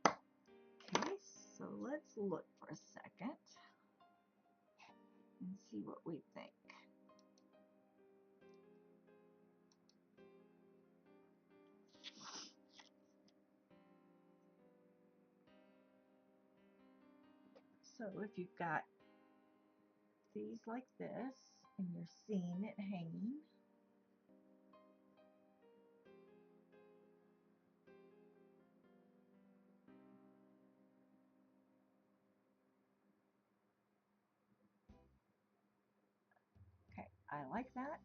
okay, so let's look for a second and see what we think. So if you've got these like this and you're seeing it hanging, okay, I like that.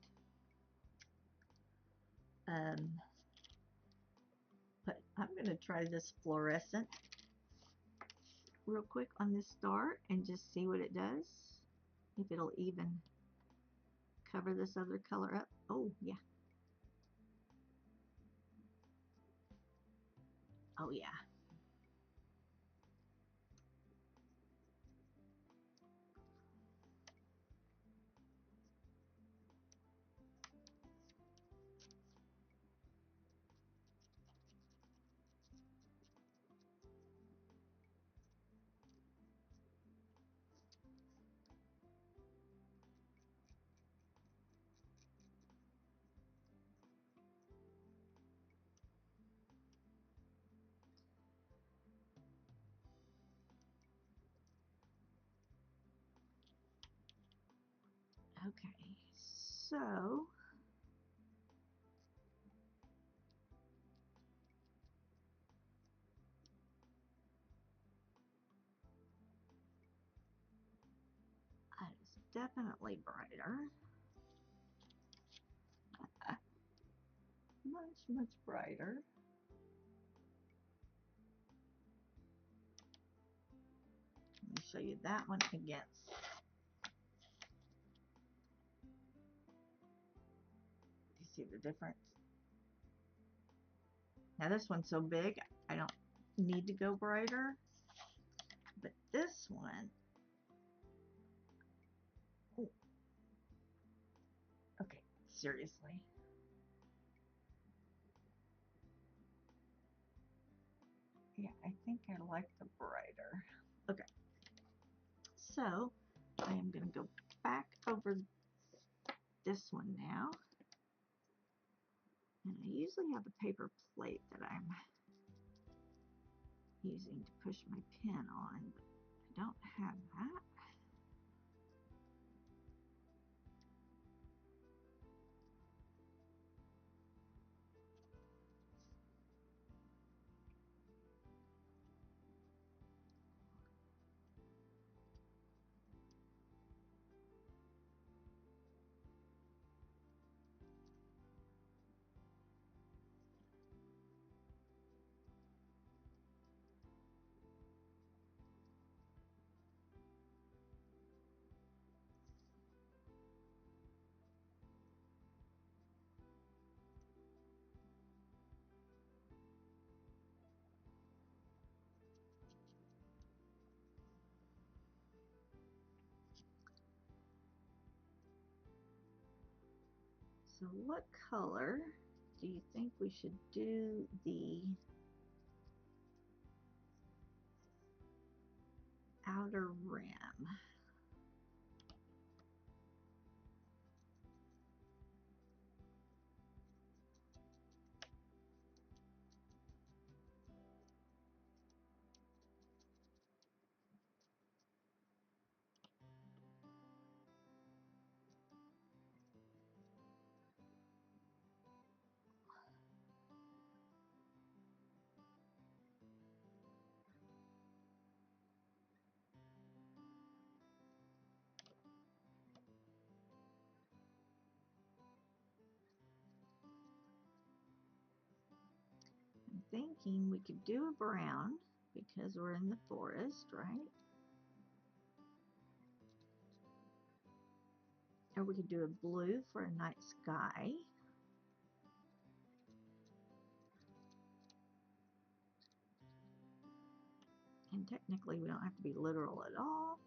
But I'm going to try this fluorescent real quick on this star and just see what it does. If it'll even cover this other color up. Oh, yeah. Oh, yeah. Okay, so it's definitely brighter. Much brighter. Let me show you that one against. Do you see the difference? Now this one's so big, I don't need to go brighter, but this one, oh, okay, seriously. Yeah, I think I like the brighter. Okay, so I am going to go back over this one now. And I usually have a paper plate that I'm using to push my pen on, but I don't have that. So what color do you think we should do the outer rim? I'm thinking we could do a brown because we're in the forest, right? Or we could do a blue for a night sky. And technically we don't have to be literal at all.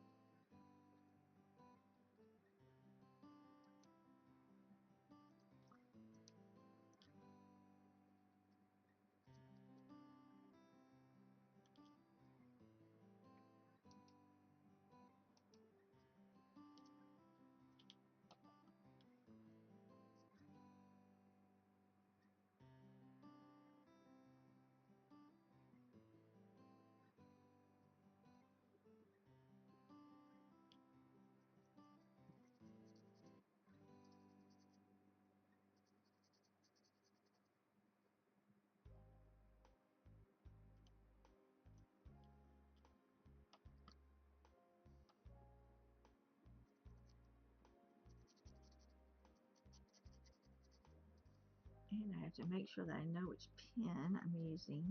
And I have to make sure that I know which pen I'm using.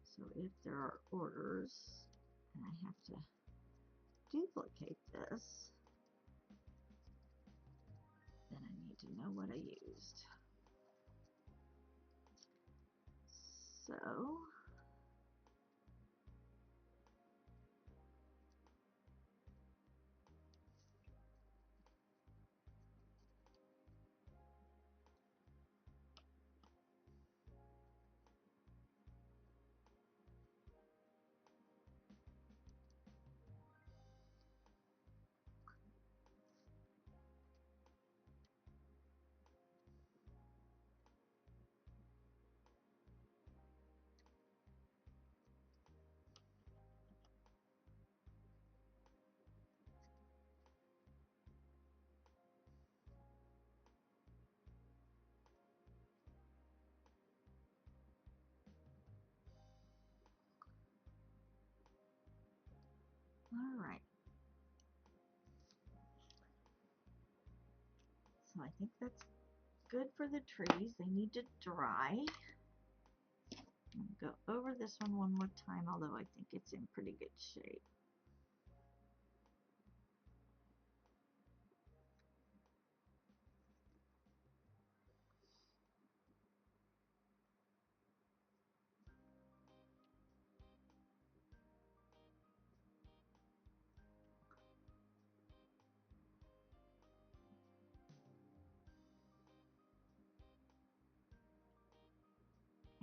So if there are orders and I have to duplicate this, then I need to know what I used. So think that's good for the trees. They need to dry. Go over this one more time, although I think it's in pretty good shape.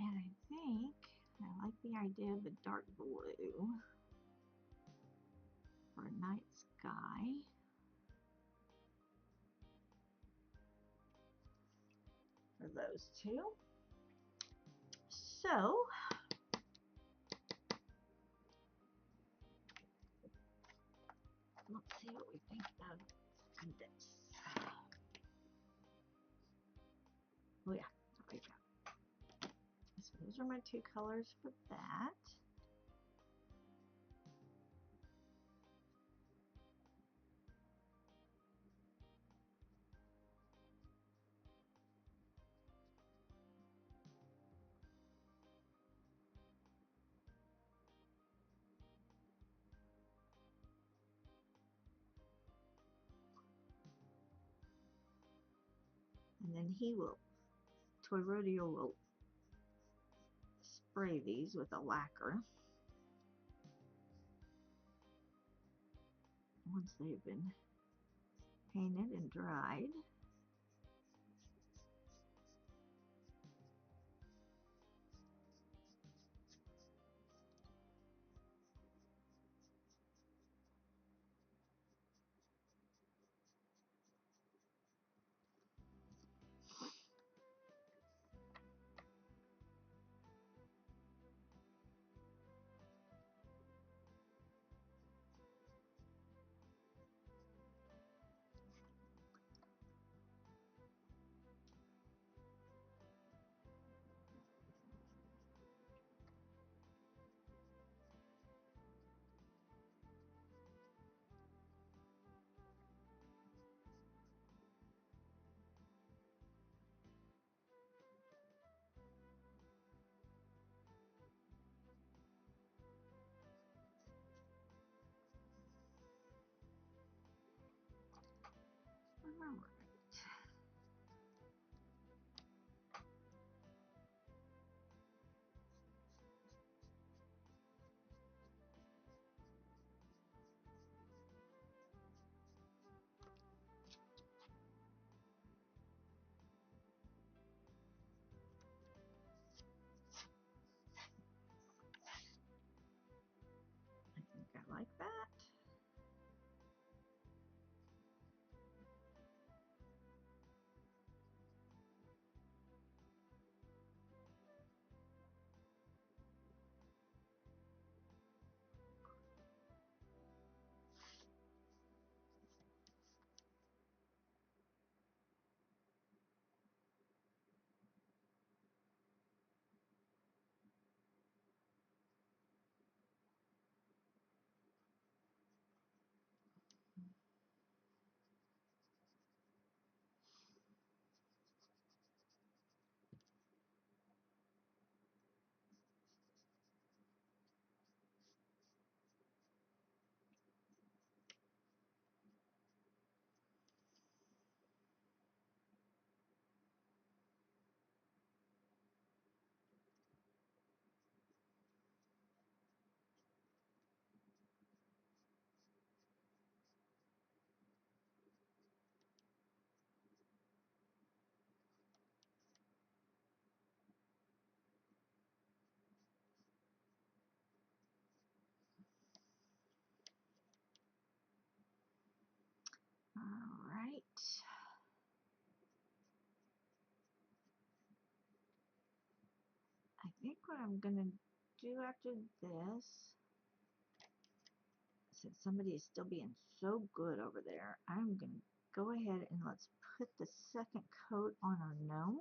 And I think I like the idea of a dark blue for a night sky. For those two. So let's see what we think of this. Oh yeah, there we go. So those are my two colors for that. And then Toy Rodeo will spray these with a lacquer once they've been painted and dried. All right. I think I like that. All right. I think what I'm going to do after this, since somebody is still being so good over there, I'm going to go ahead and let's put the second coat on our gnome.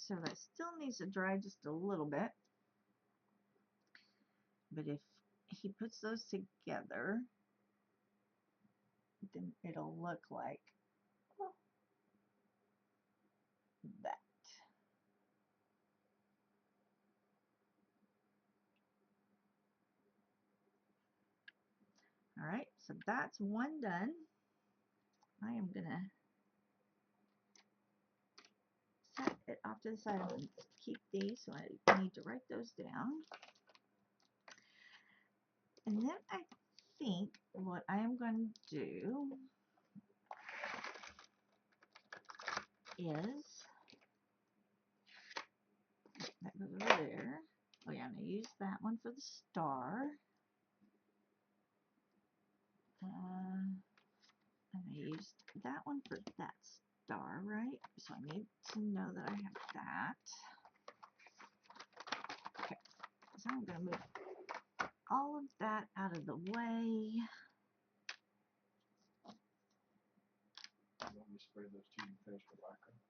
So that still needs to dry just a little bit. But if he puts those together, then it'll look like that. All right, so that's one done. I am gonna set it off to the side and keep these, so I need to write those down. And then I think what I am going to do is, that goes over there. Oh yeah, I'm going to use that one for the star. I'm going to use that one for that star, right? So I need to know that I have that. Okay, so I'm going to move all of that out of the way. Want me to spray those two and finish the background?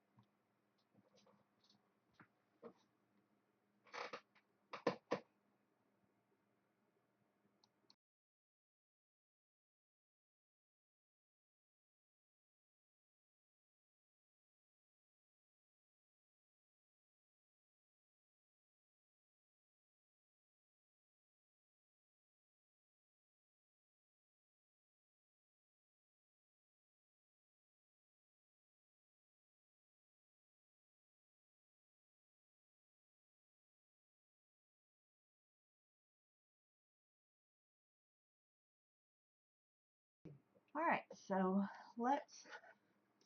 All right, so let's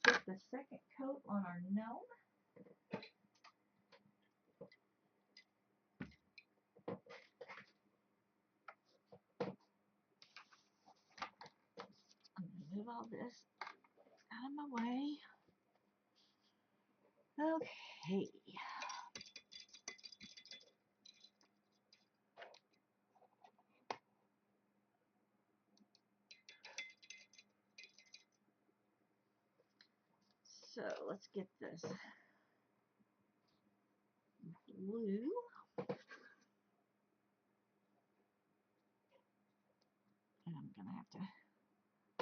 put the second coat on our gnome. I'm going to move all this out of my way. Okay. So let's get this blue. And I'm going to have to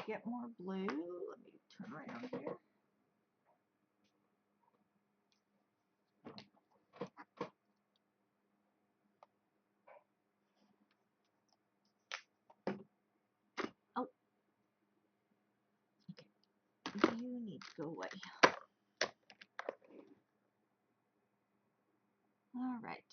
get more blue. Let me turn around here. Oh, okay. You need to go away. All right.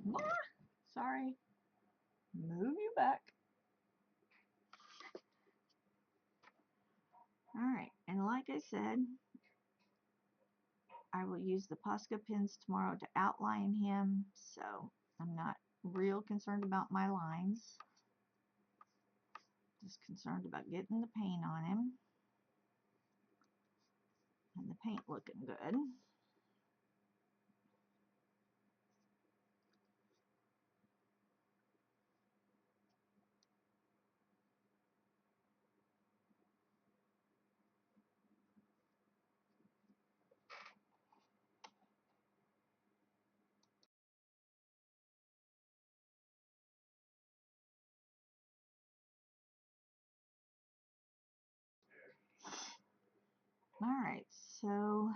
More. Sorry. Move you back. All right. And like I said, I will use the Posca pens tomorrow to outline him. So I'm not real concerned about my lines. Just concerned about getting the paint on him. And the paint looking good. All right, so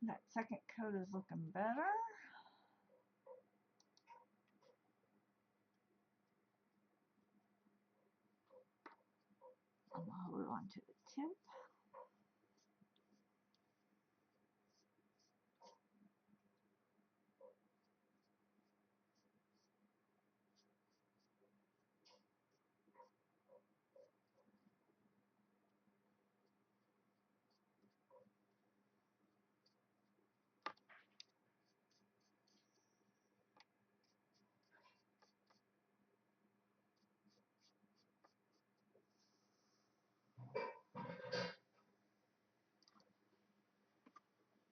that second coat is looking better. I'll hold on to the tip.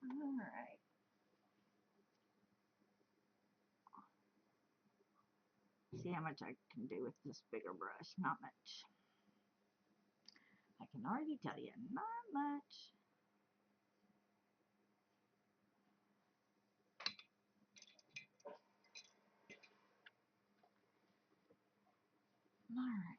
All right. see how much I can do with this bigger brush. Not much. I can already tell you, not much. Alrighty.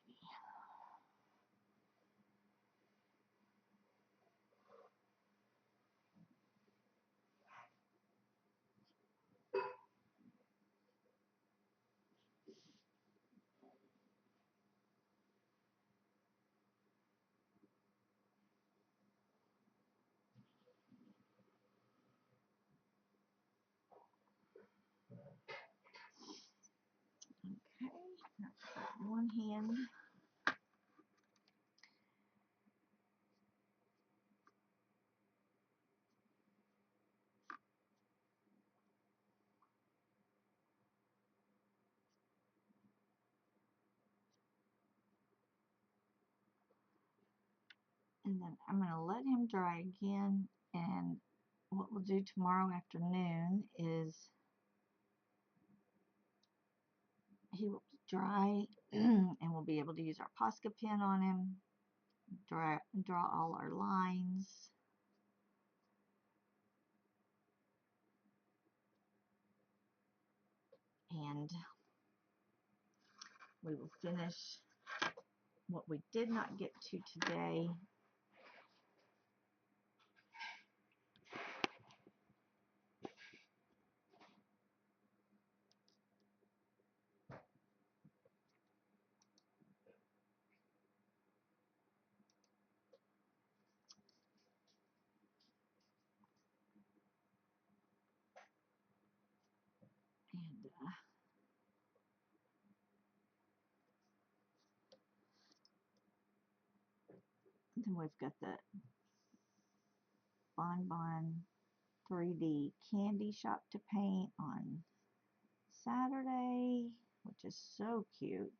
Okay, that's one hand. And then I'm going to let him dry again, and what we'll do tomorrow afternoon is he will be dry and we'll be able to use our Posca pen on him, draw all our lines. And we will finish what we did not get to today. And then we've got the Bon Bon 3D candy shop to paint on Saturday, which is so cute.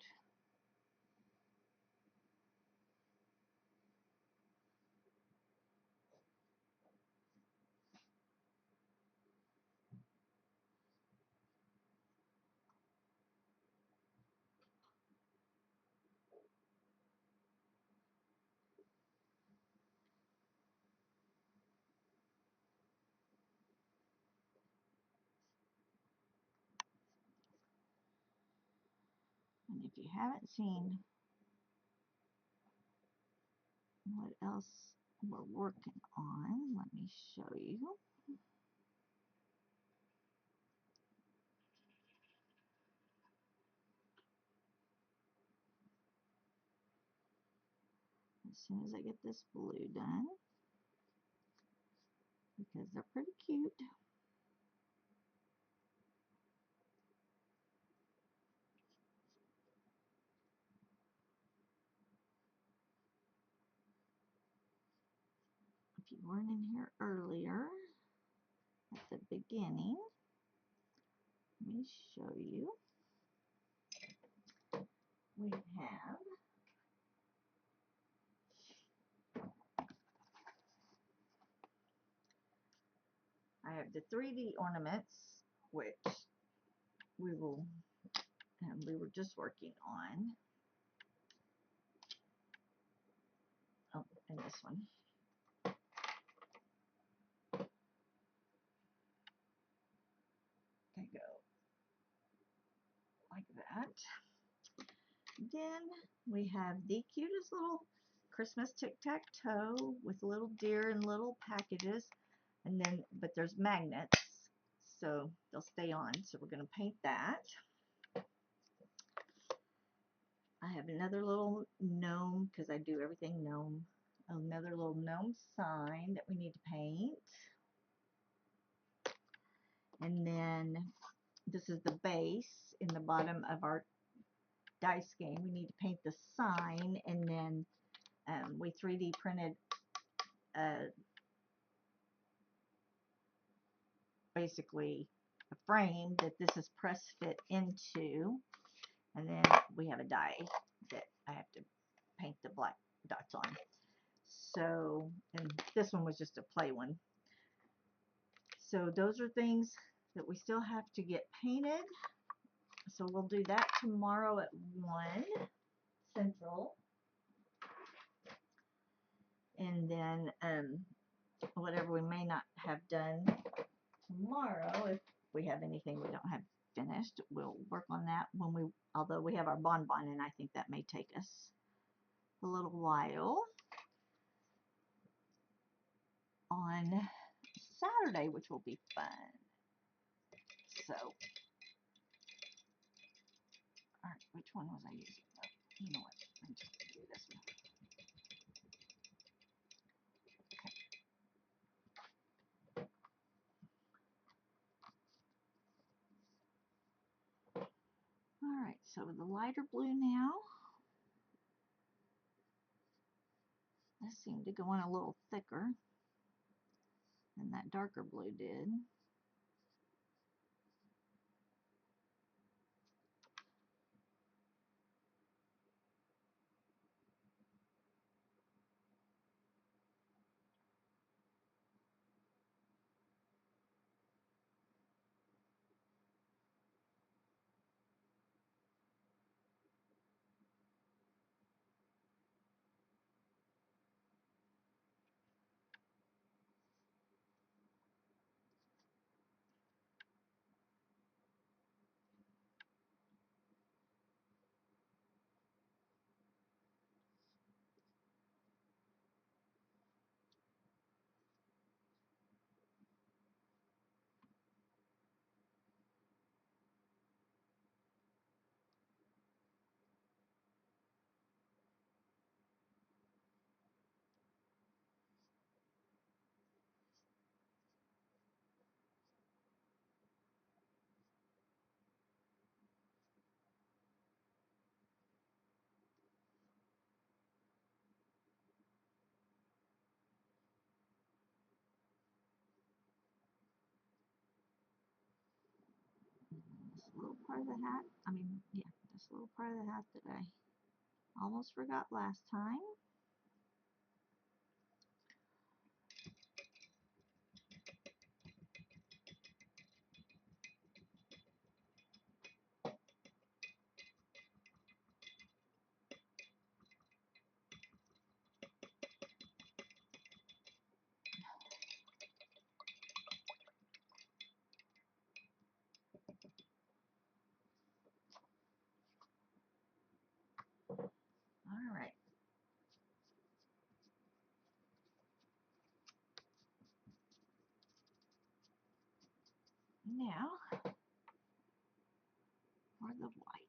And if you haven't seen what else we're working on, let me show you. As soon as I get this blue done, because they're pretty cute. If you weren't in here earlier, at the beginning, let me show you. We have I have the 3D ornaments, which we were just working on. Oh, and this one. They go like that. Then we have the cutest little Christmas tic-tac-toe with little deer and little packages, and then but there's magnets, so they'll stay on. So we're going to paint that. I have another little gnome, because I do everything gnome. Another little gnome sign that we need to paint. And then this is the base in the bottom of our dice game. We need to paint the sign, and then we 3D printed basically a frame that this is press fit into, and then we have a die that I have to paint the black dots on. So, and this one was just a play one. So those are things that we still have to get painted. So we'll do that tomorrow at 1 Central. And then whatever we may not have done tomorrow, if we have anything we don't have finished, we'll work on that when we, although we have our bonbon, and I think that may take us a little while. On Saturday, which will be fun. So, all right, which one was I using? Oh, you know what? I'm just going to do this one. All right, so the lighter blue now. This seemed to go on a little thicker than that darker blue did. This little part of the hat, this little part of the hat that I almost forgot last time. All right. Now, for the white.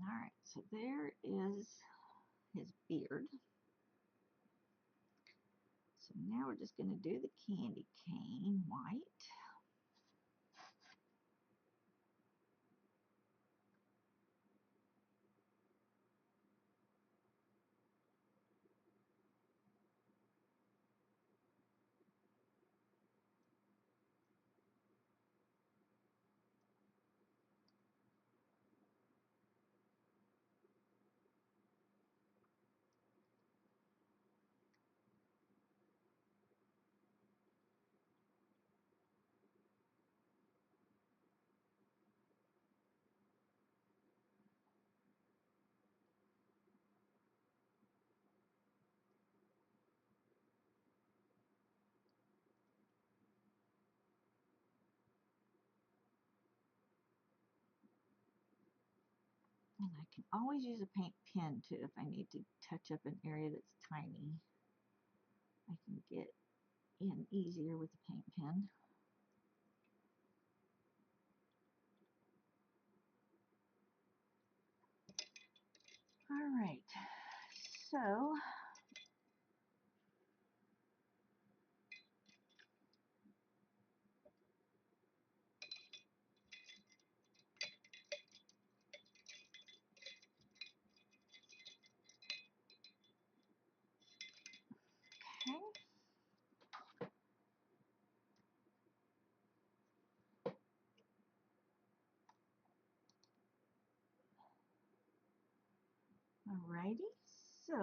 Alright, so there is his beard. So now we're just going to do the candy cane white. And I can always use a paint pen too if I need to touch up an area that's tiny. I can get in easier with a paint pen. Alright, so okay. Alrighty, so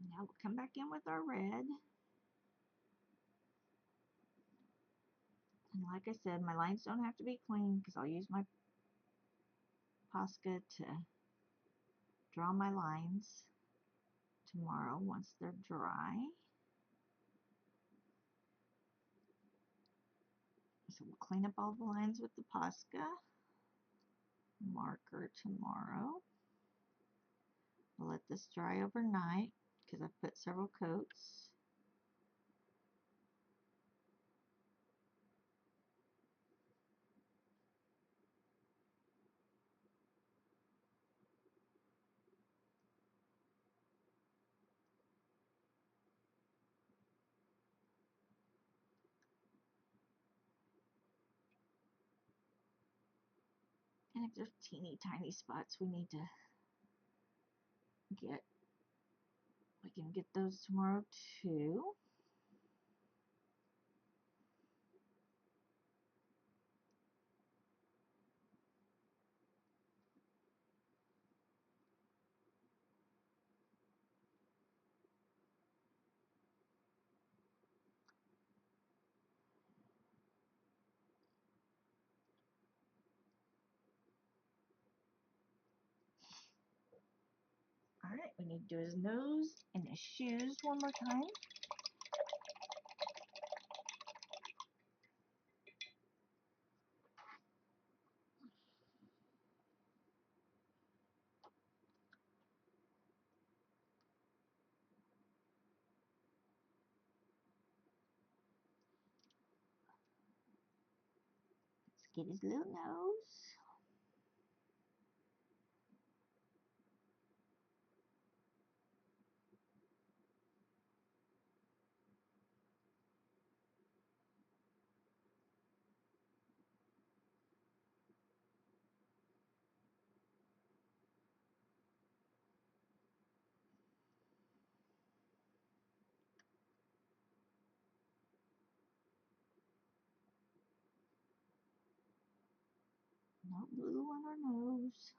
now we'll come back in with our red. And like I said, my lines don't have to be clean because I'll use my Posca to draw my lines tomorrow once they're dry. So we'll clean up all the lines with the Posca marker tomorrow. We'll let this dry overnight because I've put several coats. And if there's teeny tiny spots we need to get, we can get those tomorrow too. Alright, we need to do his nose and his shoes one more time. Let's get his little nose. No blue on our nose.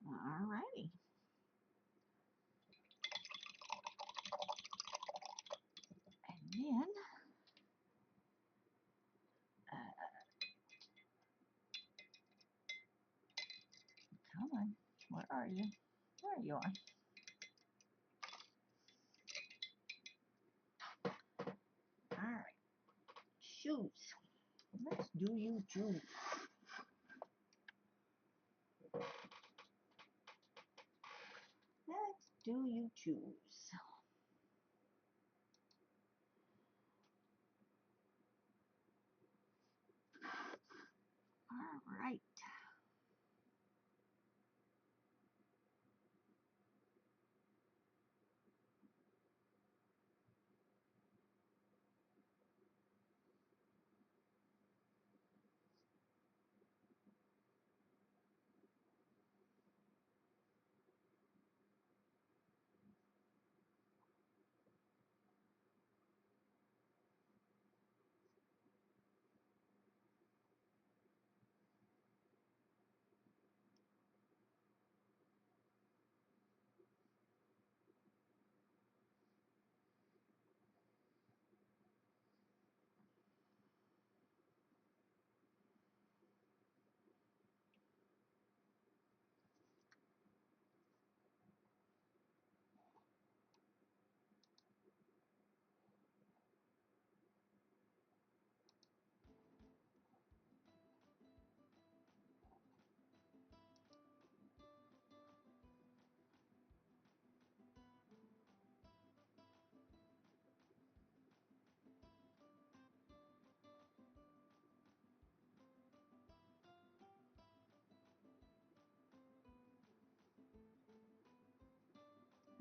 Alrighty. And then you? Where are you on? Alright. Shoes. Let's do you choose. Let's do you choose. Alright.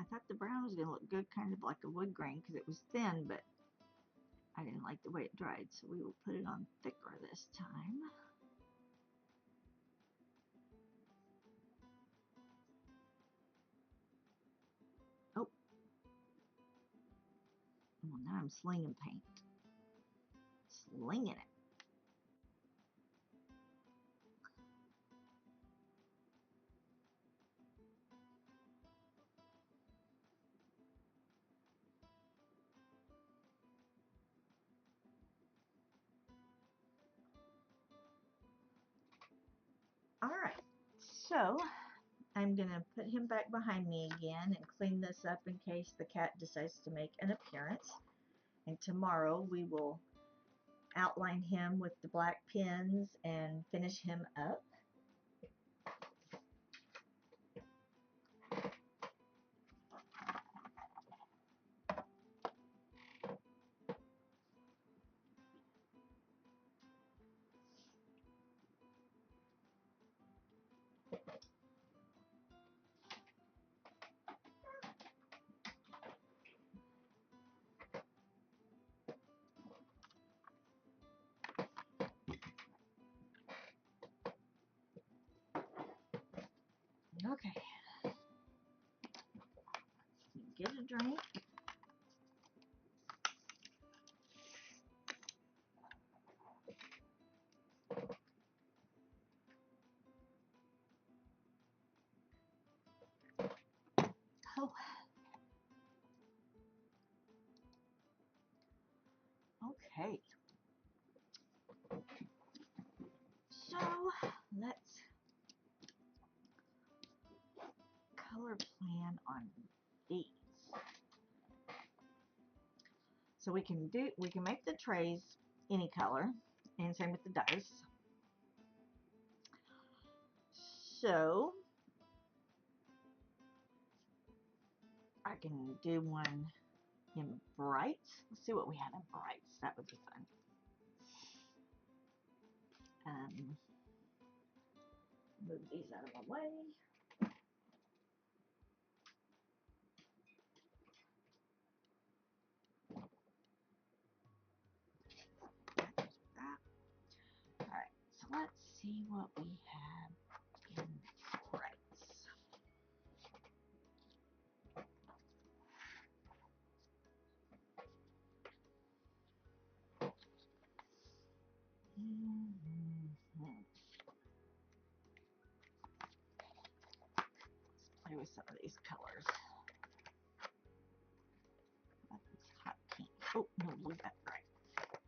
I thought the brown was going to look good, kind of like a wood grain, because it was thin, but I didn't like the way it dried, so we will put it on thicker this time. Oh. Well, now I'm slinging paint. Slinging it. Alright, so I'm going to put him back behind me again and clean this up in case the cat decides to make an appearance. And tomorrow we will outline him with the black pens and finish him up. Okay. Get a drink. Oh. Okay. So let's color plan on these. So we can make the trays any color, and same with the dice. So I can do one in brights. Let's see what we have in brights. That would be fun. Move these out of my way. That. Alright, so let's see what we have in brights. Let's play with some of these colors. That's hot pink. Oh, no, leave that bright.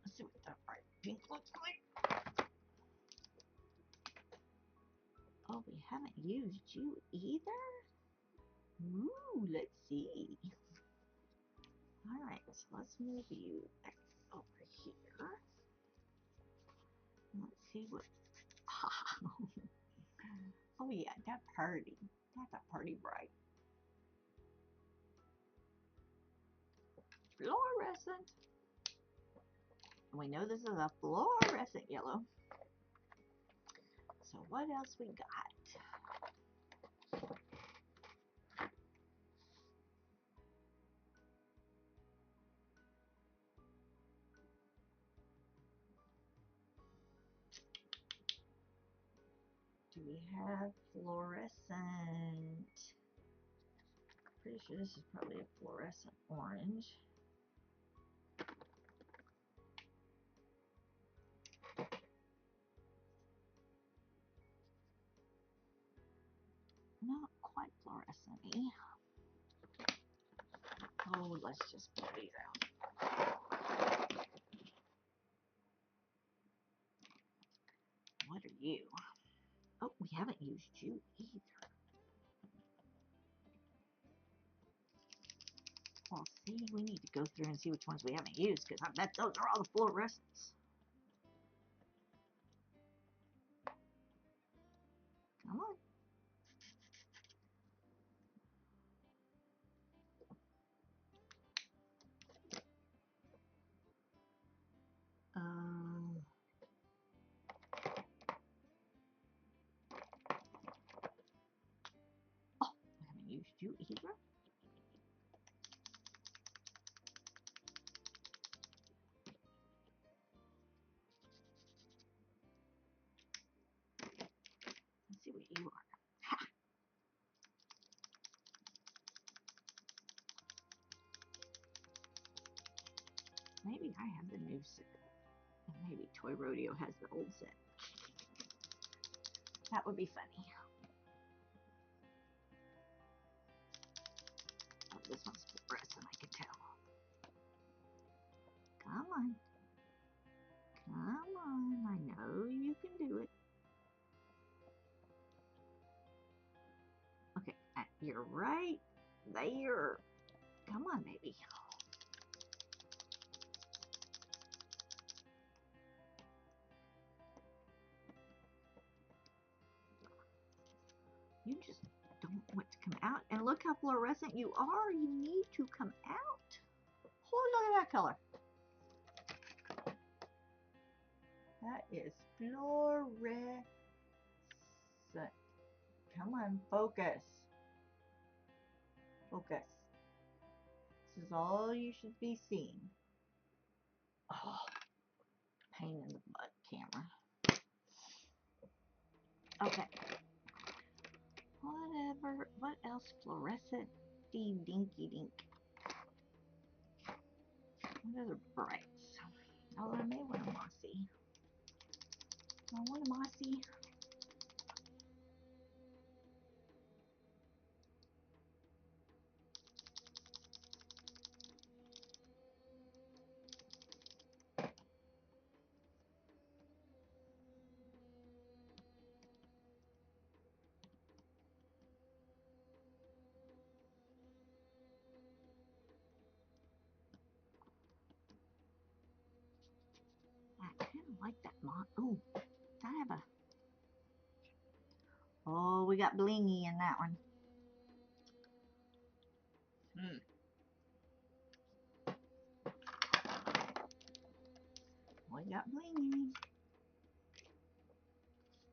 Let's see what that bright pink looks like. Oh, we haven't used you either. Ooh, let's see. All right, so let's move you back over here. Let's see what. Oh yeah, that party. That's a party bright. Fluorescent. We know this is a fluorescent yellow. So what else we got? Do we have fluorescent? Pretty sure this is probably a fluorescent orange. Not quite fluorescent-y. Oh, let's just pull these out. What are you? Oh, we haven't used you either. Well, see, we need to go through and see which ones we haven't used, because I bet those are all the fluorescents. Come on. Oh, I haven't used you either. Let's see what you are. Ha! Maybe I have the new set. And maybe Toy Rodeo has the old set. That would be funny. Oh, this one's fluorescent, I can tell. Come on. Come on. I know you can do it. Okay, you're right there. Come on, baby. You just don't want to come out. And look how fluorescent you are. You need to come out. Oh, look at that color. That is fluorescent. Come on, focus. Focus. This is all you should be seeing. Oh, pain in the butt camera. Okay. Whatever. What else? Fluorescent. Dinky dink. What other brights? Oh, I may want a mossy. I want a mossy. I kind of like that moss. Ooh, I have a. Oh, we got blingy in that one. We got blingy.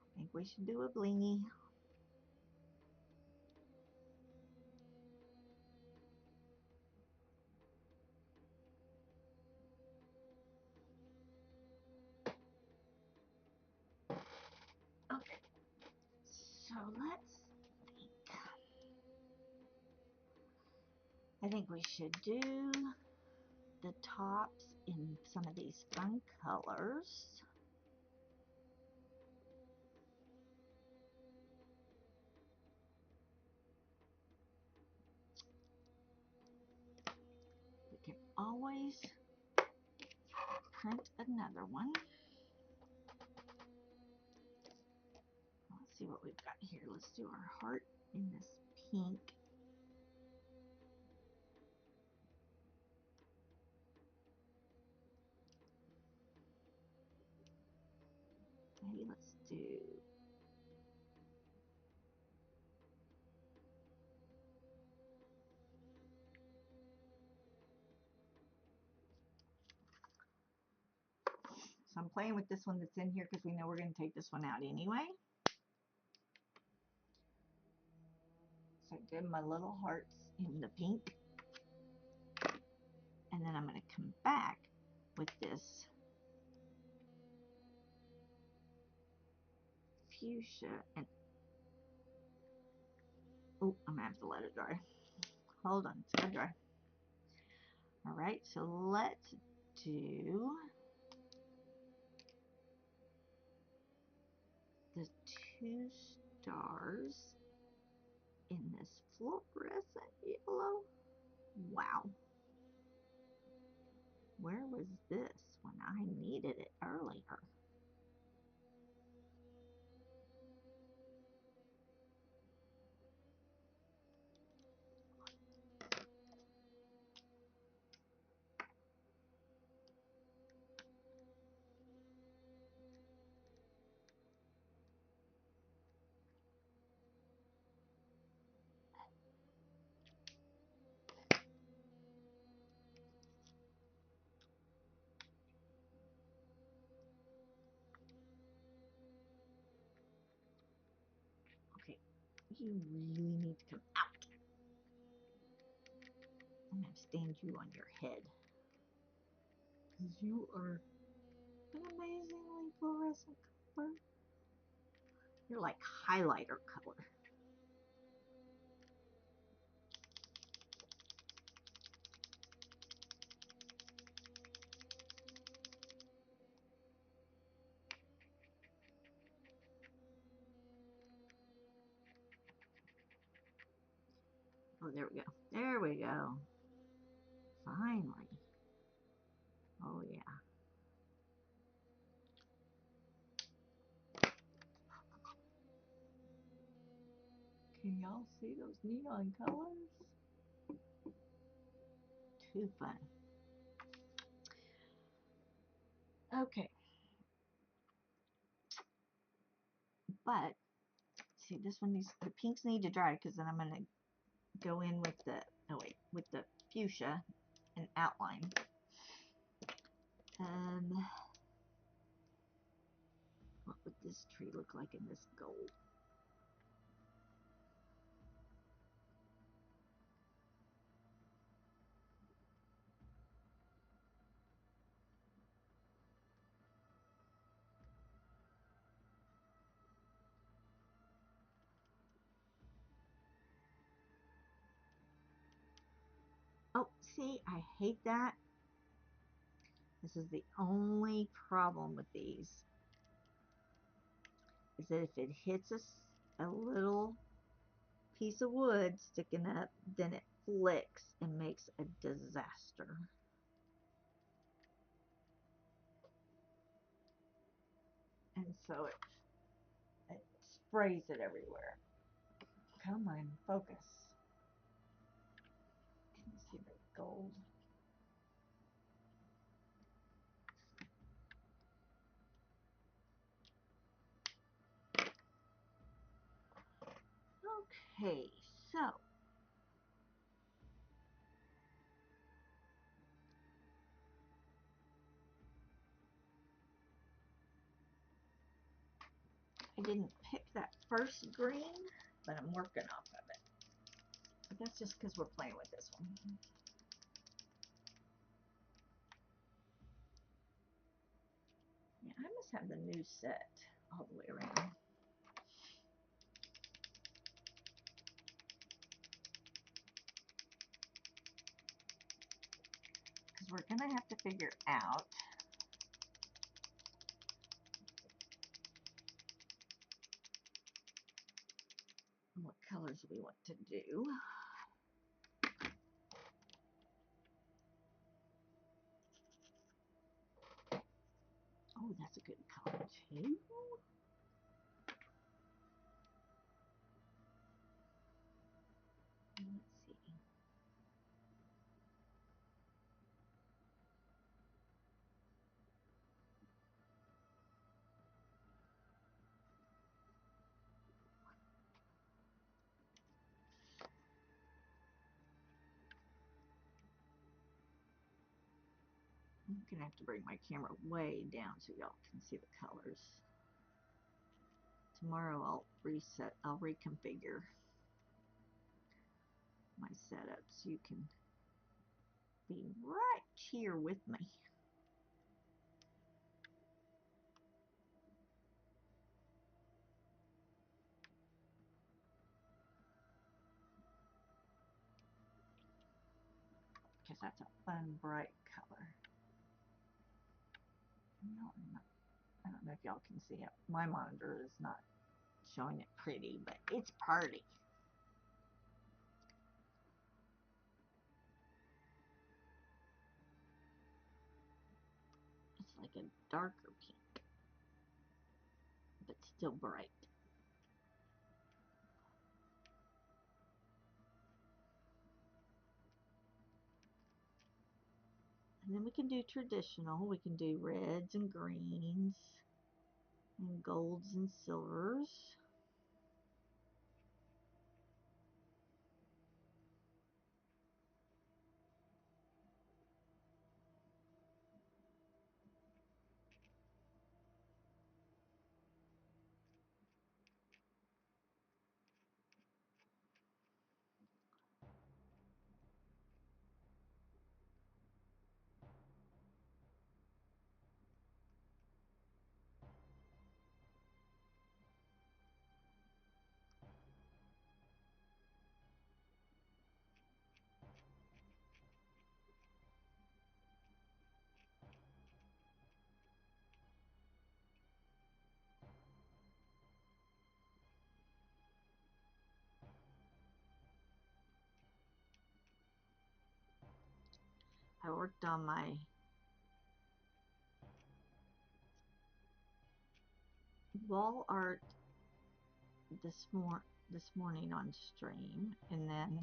I think we should do a blingy. Okay, so let's think. I think we should do the tops in some of these fun colors. We can always print another one. Let's see what we've got here. Let's do our heart in this pink. Maybe let's do so I'm playing with this one that's in here because we know we're going to take this one out anyway. So I did my little hearts in the pink. And then I'm going to come back with this fuchsia and oh, I'm going to have to let it dry. Hold on, it's going to dry. Alright, so let's do the 2 stars in this fluorescent yellow. Wow. Where was this when I needed it earlier? Okay, you really need to come out. I'm going to stand you on your head. Because you are an amazingly fluorescent color. You're like highlighter color. Oh, there we go. There we go. Finally. Oh, yeah. Can y'all see those neon colors? Too fun. Okay. But, see, this one needs, the pinks need to dry because then I'm going to go in with the, oh wait, with the fuchsia and outline. What would this tree look like in this gold? Oh, see, I hate that. This is the only problem with these. Is that if it hits a little piece of wood sticking up, then it flicks and makes a disaster. And so it sprays it everywhere. Come on, focus. Can you see the gold? Okay, so I didn't pick that first green, but I'm working off of it. But that's just because we're playing with this one. Yeah, I must have the new set all the way around. Because we're going to have to figure out what colors we want to do. Oh, that's a good color too. I'm gonna have to bring my camera way down so y'all can see the colors. Tomorrow I'll reconfigure my setup so you can be right here with me. Because that's a fun, bright color. No, I don't know if y'all can see it. My monitor is not showing it pretty, but it's pretty. It's like a darker pink, but still bright. And then we can do traditional. We can do reds and greens and golds and silvers. I worked on my wall art this morning on stream, and then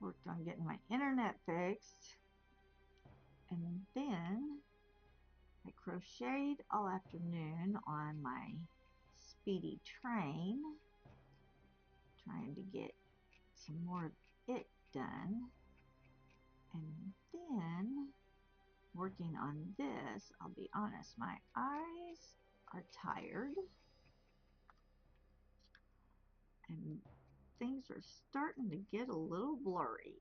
worked on getting my internet fixed, and then I crocheted all afternoon on my speedy train, trying to get some more of it done, and then working on this. I'll be honest, my eyes are tired and things are starting to get a little blurry,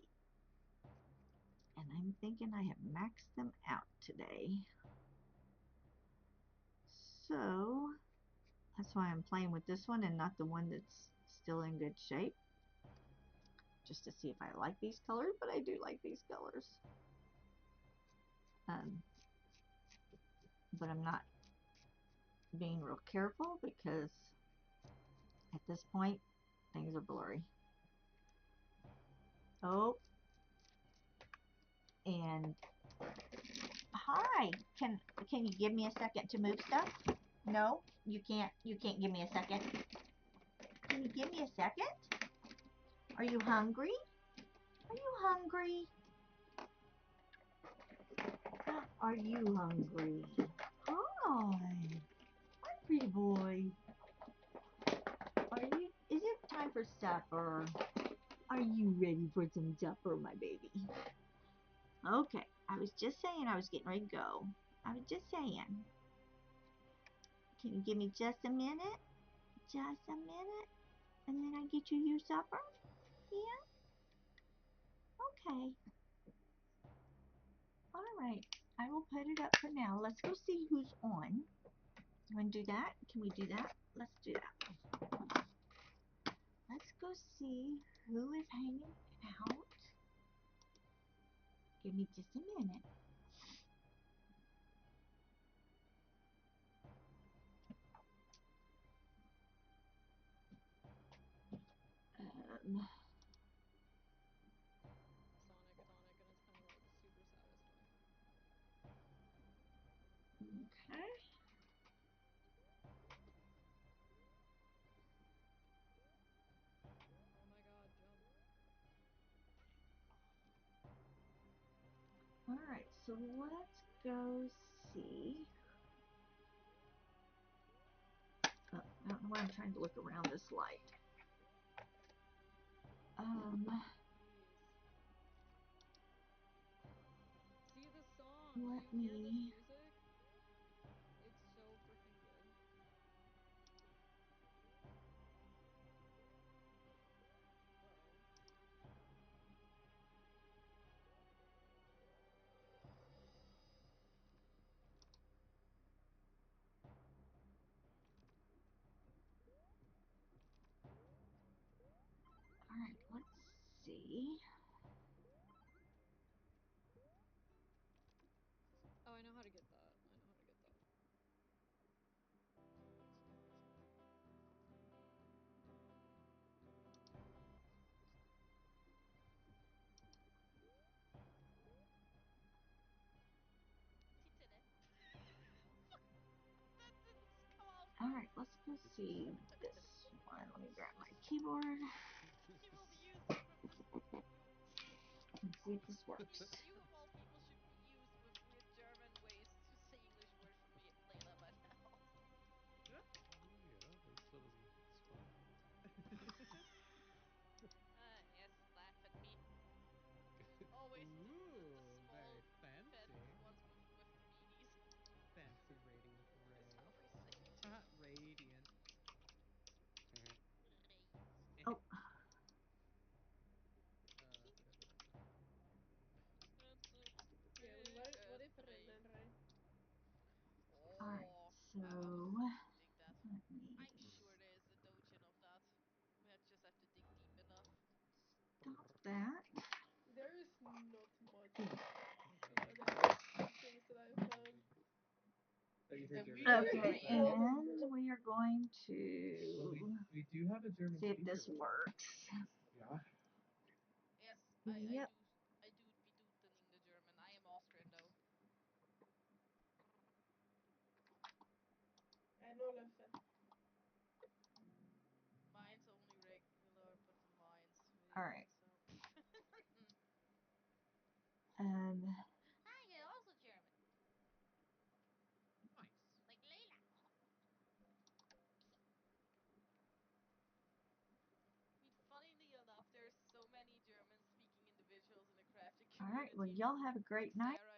and I'm thinking I have maxed them out today. So that's why I'm playing with this one and not the one that's still in good shape, just to see if I like these colors. But I do like these colors, but I'm not being real careful because at this point things are blurry. Oh, and hi, can you give me a second to move stuff? No, you can't give me a second. Can you give me a second? Are you hungry? Are you hungry? Are you hungry? Hi. Hi, pretty boy. Is it time for supper? Are you ready for some supper, my baby? Okay, I was just saying I was getting ready to go. I was just saying. Can you give me just a minute? Just a minute? And then I get you your supper? Yeah? Okay. Alright, I will put it up for now. Let's go see who's on. You want to do that? Can we do that? Let's do that. Let's go see who is hanging out. Give me just a minute. Okay. Alright, so let's go see. Oh, I don't know why I'm trying to look around this light. Let you hear this me. music? It's so freaking good. Uh-oh. Alright, let's see. Oh, I know how to get that. I know how to get that. She did it. That didn't come out. Alright, let's go see this one. Let me grab my keyboard He will be used with. and see if this works. You of all people should be used with weird German ways to say English words from Layla by now. Yeah, that's fun. It's fun. Yes, laugh at me. Always Ooh, the small, very fat fancy. ones with the beanies. Fancy Radiant Ray. That's how we say it. Haha, Radiant. Oh, That's a Yeah, what if Renan Ray? alright, Oh, so dig that. let me I'm sure there's a dojin of that. We just have to dig deep enough. stop that. There is not much things that I've found. Okay, and we are going to We do have a German see if this speaker. works. Yeah. Yes, Yep. we do tuning the German. I am Austrian though. I know Leffen. Mine's only regular, but the mine's really All right. so. And You're also German, Nice. like Layla. I mean, funnily enough, there's so many German-speaking individuals in the crafting all community. right, well, y'all have a great night. Sarah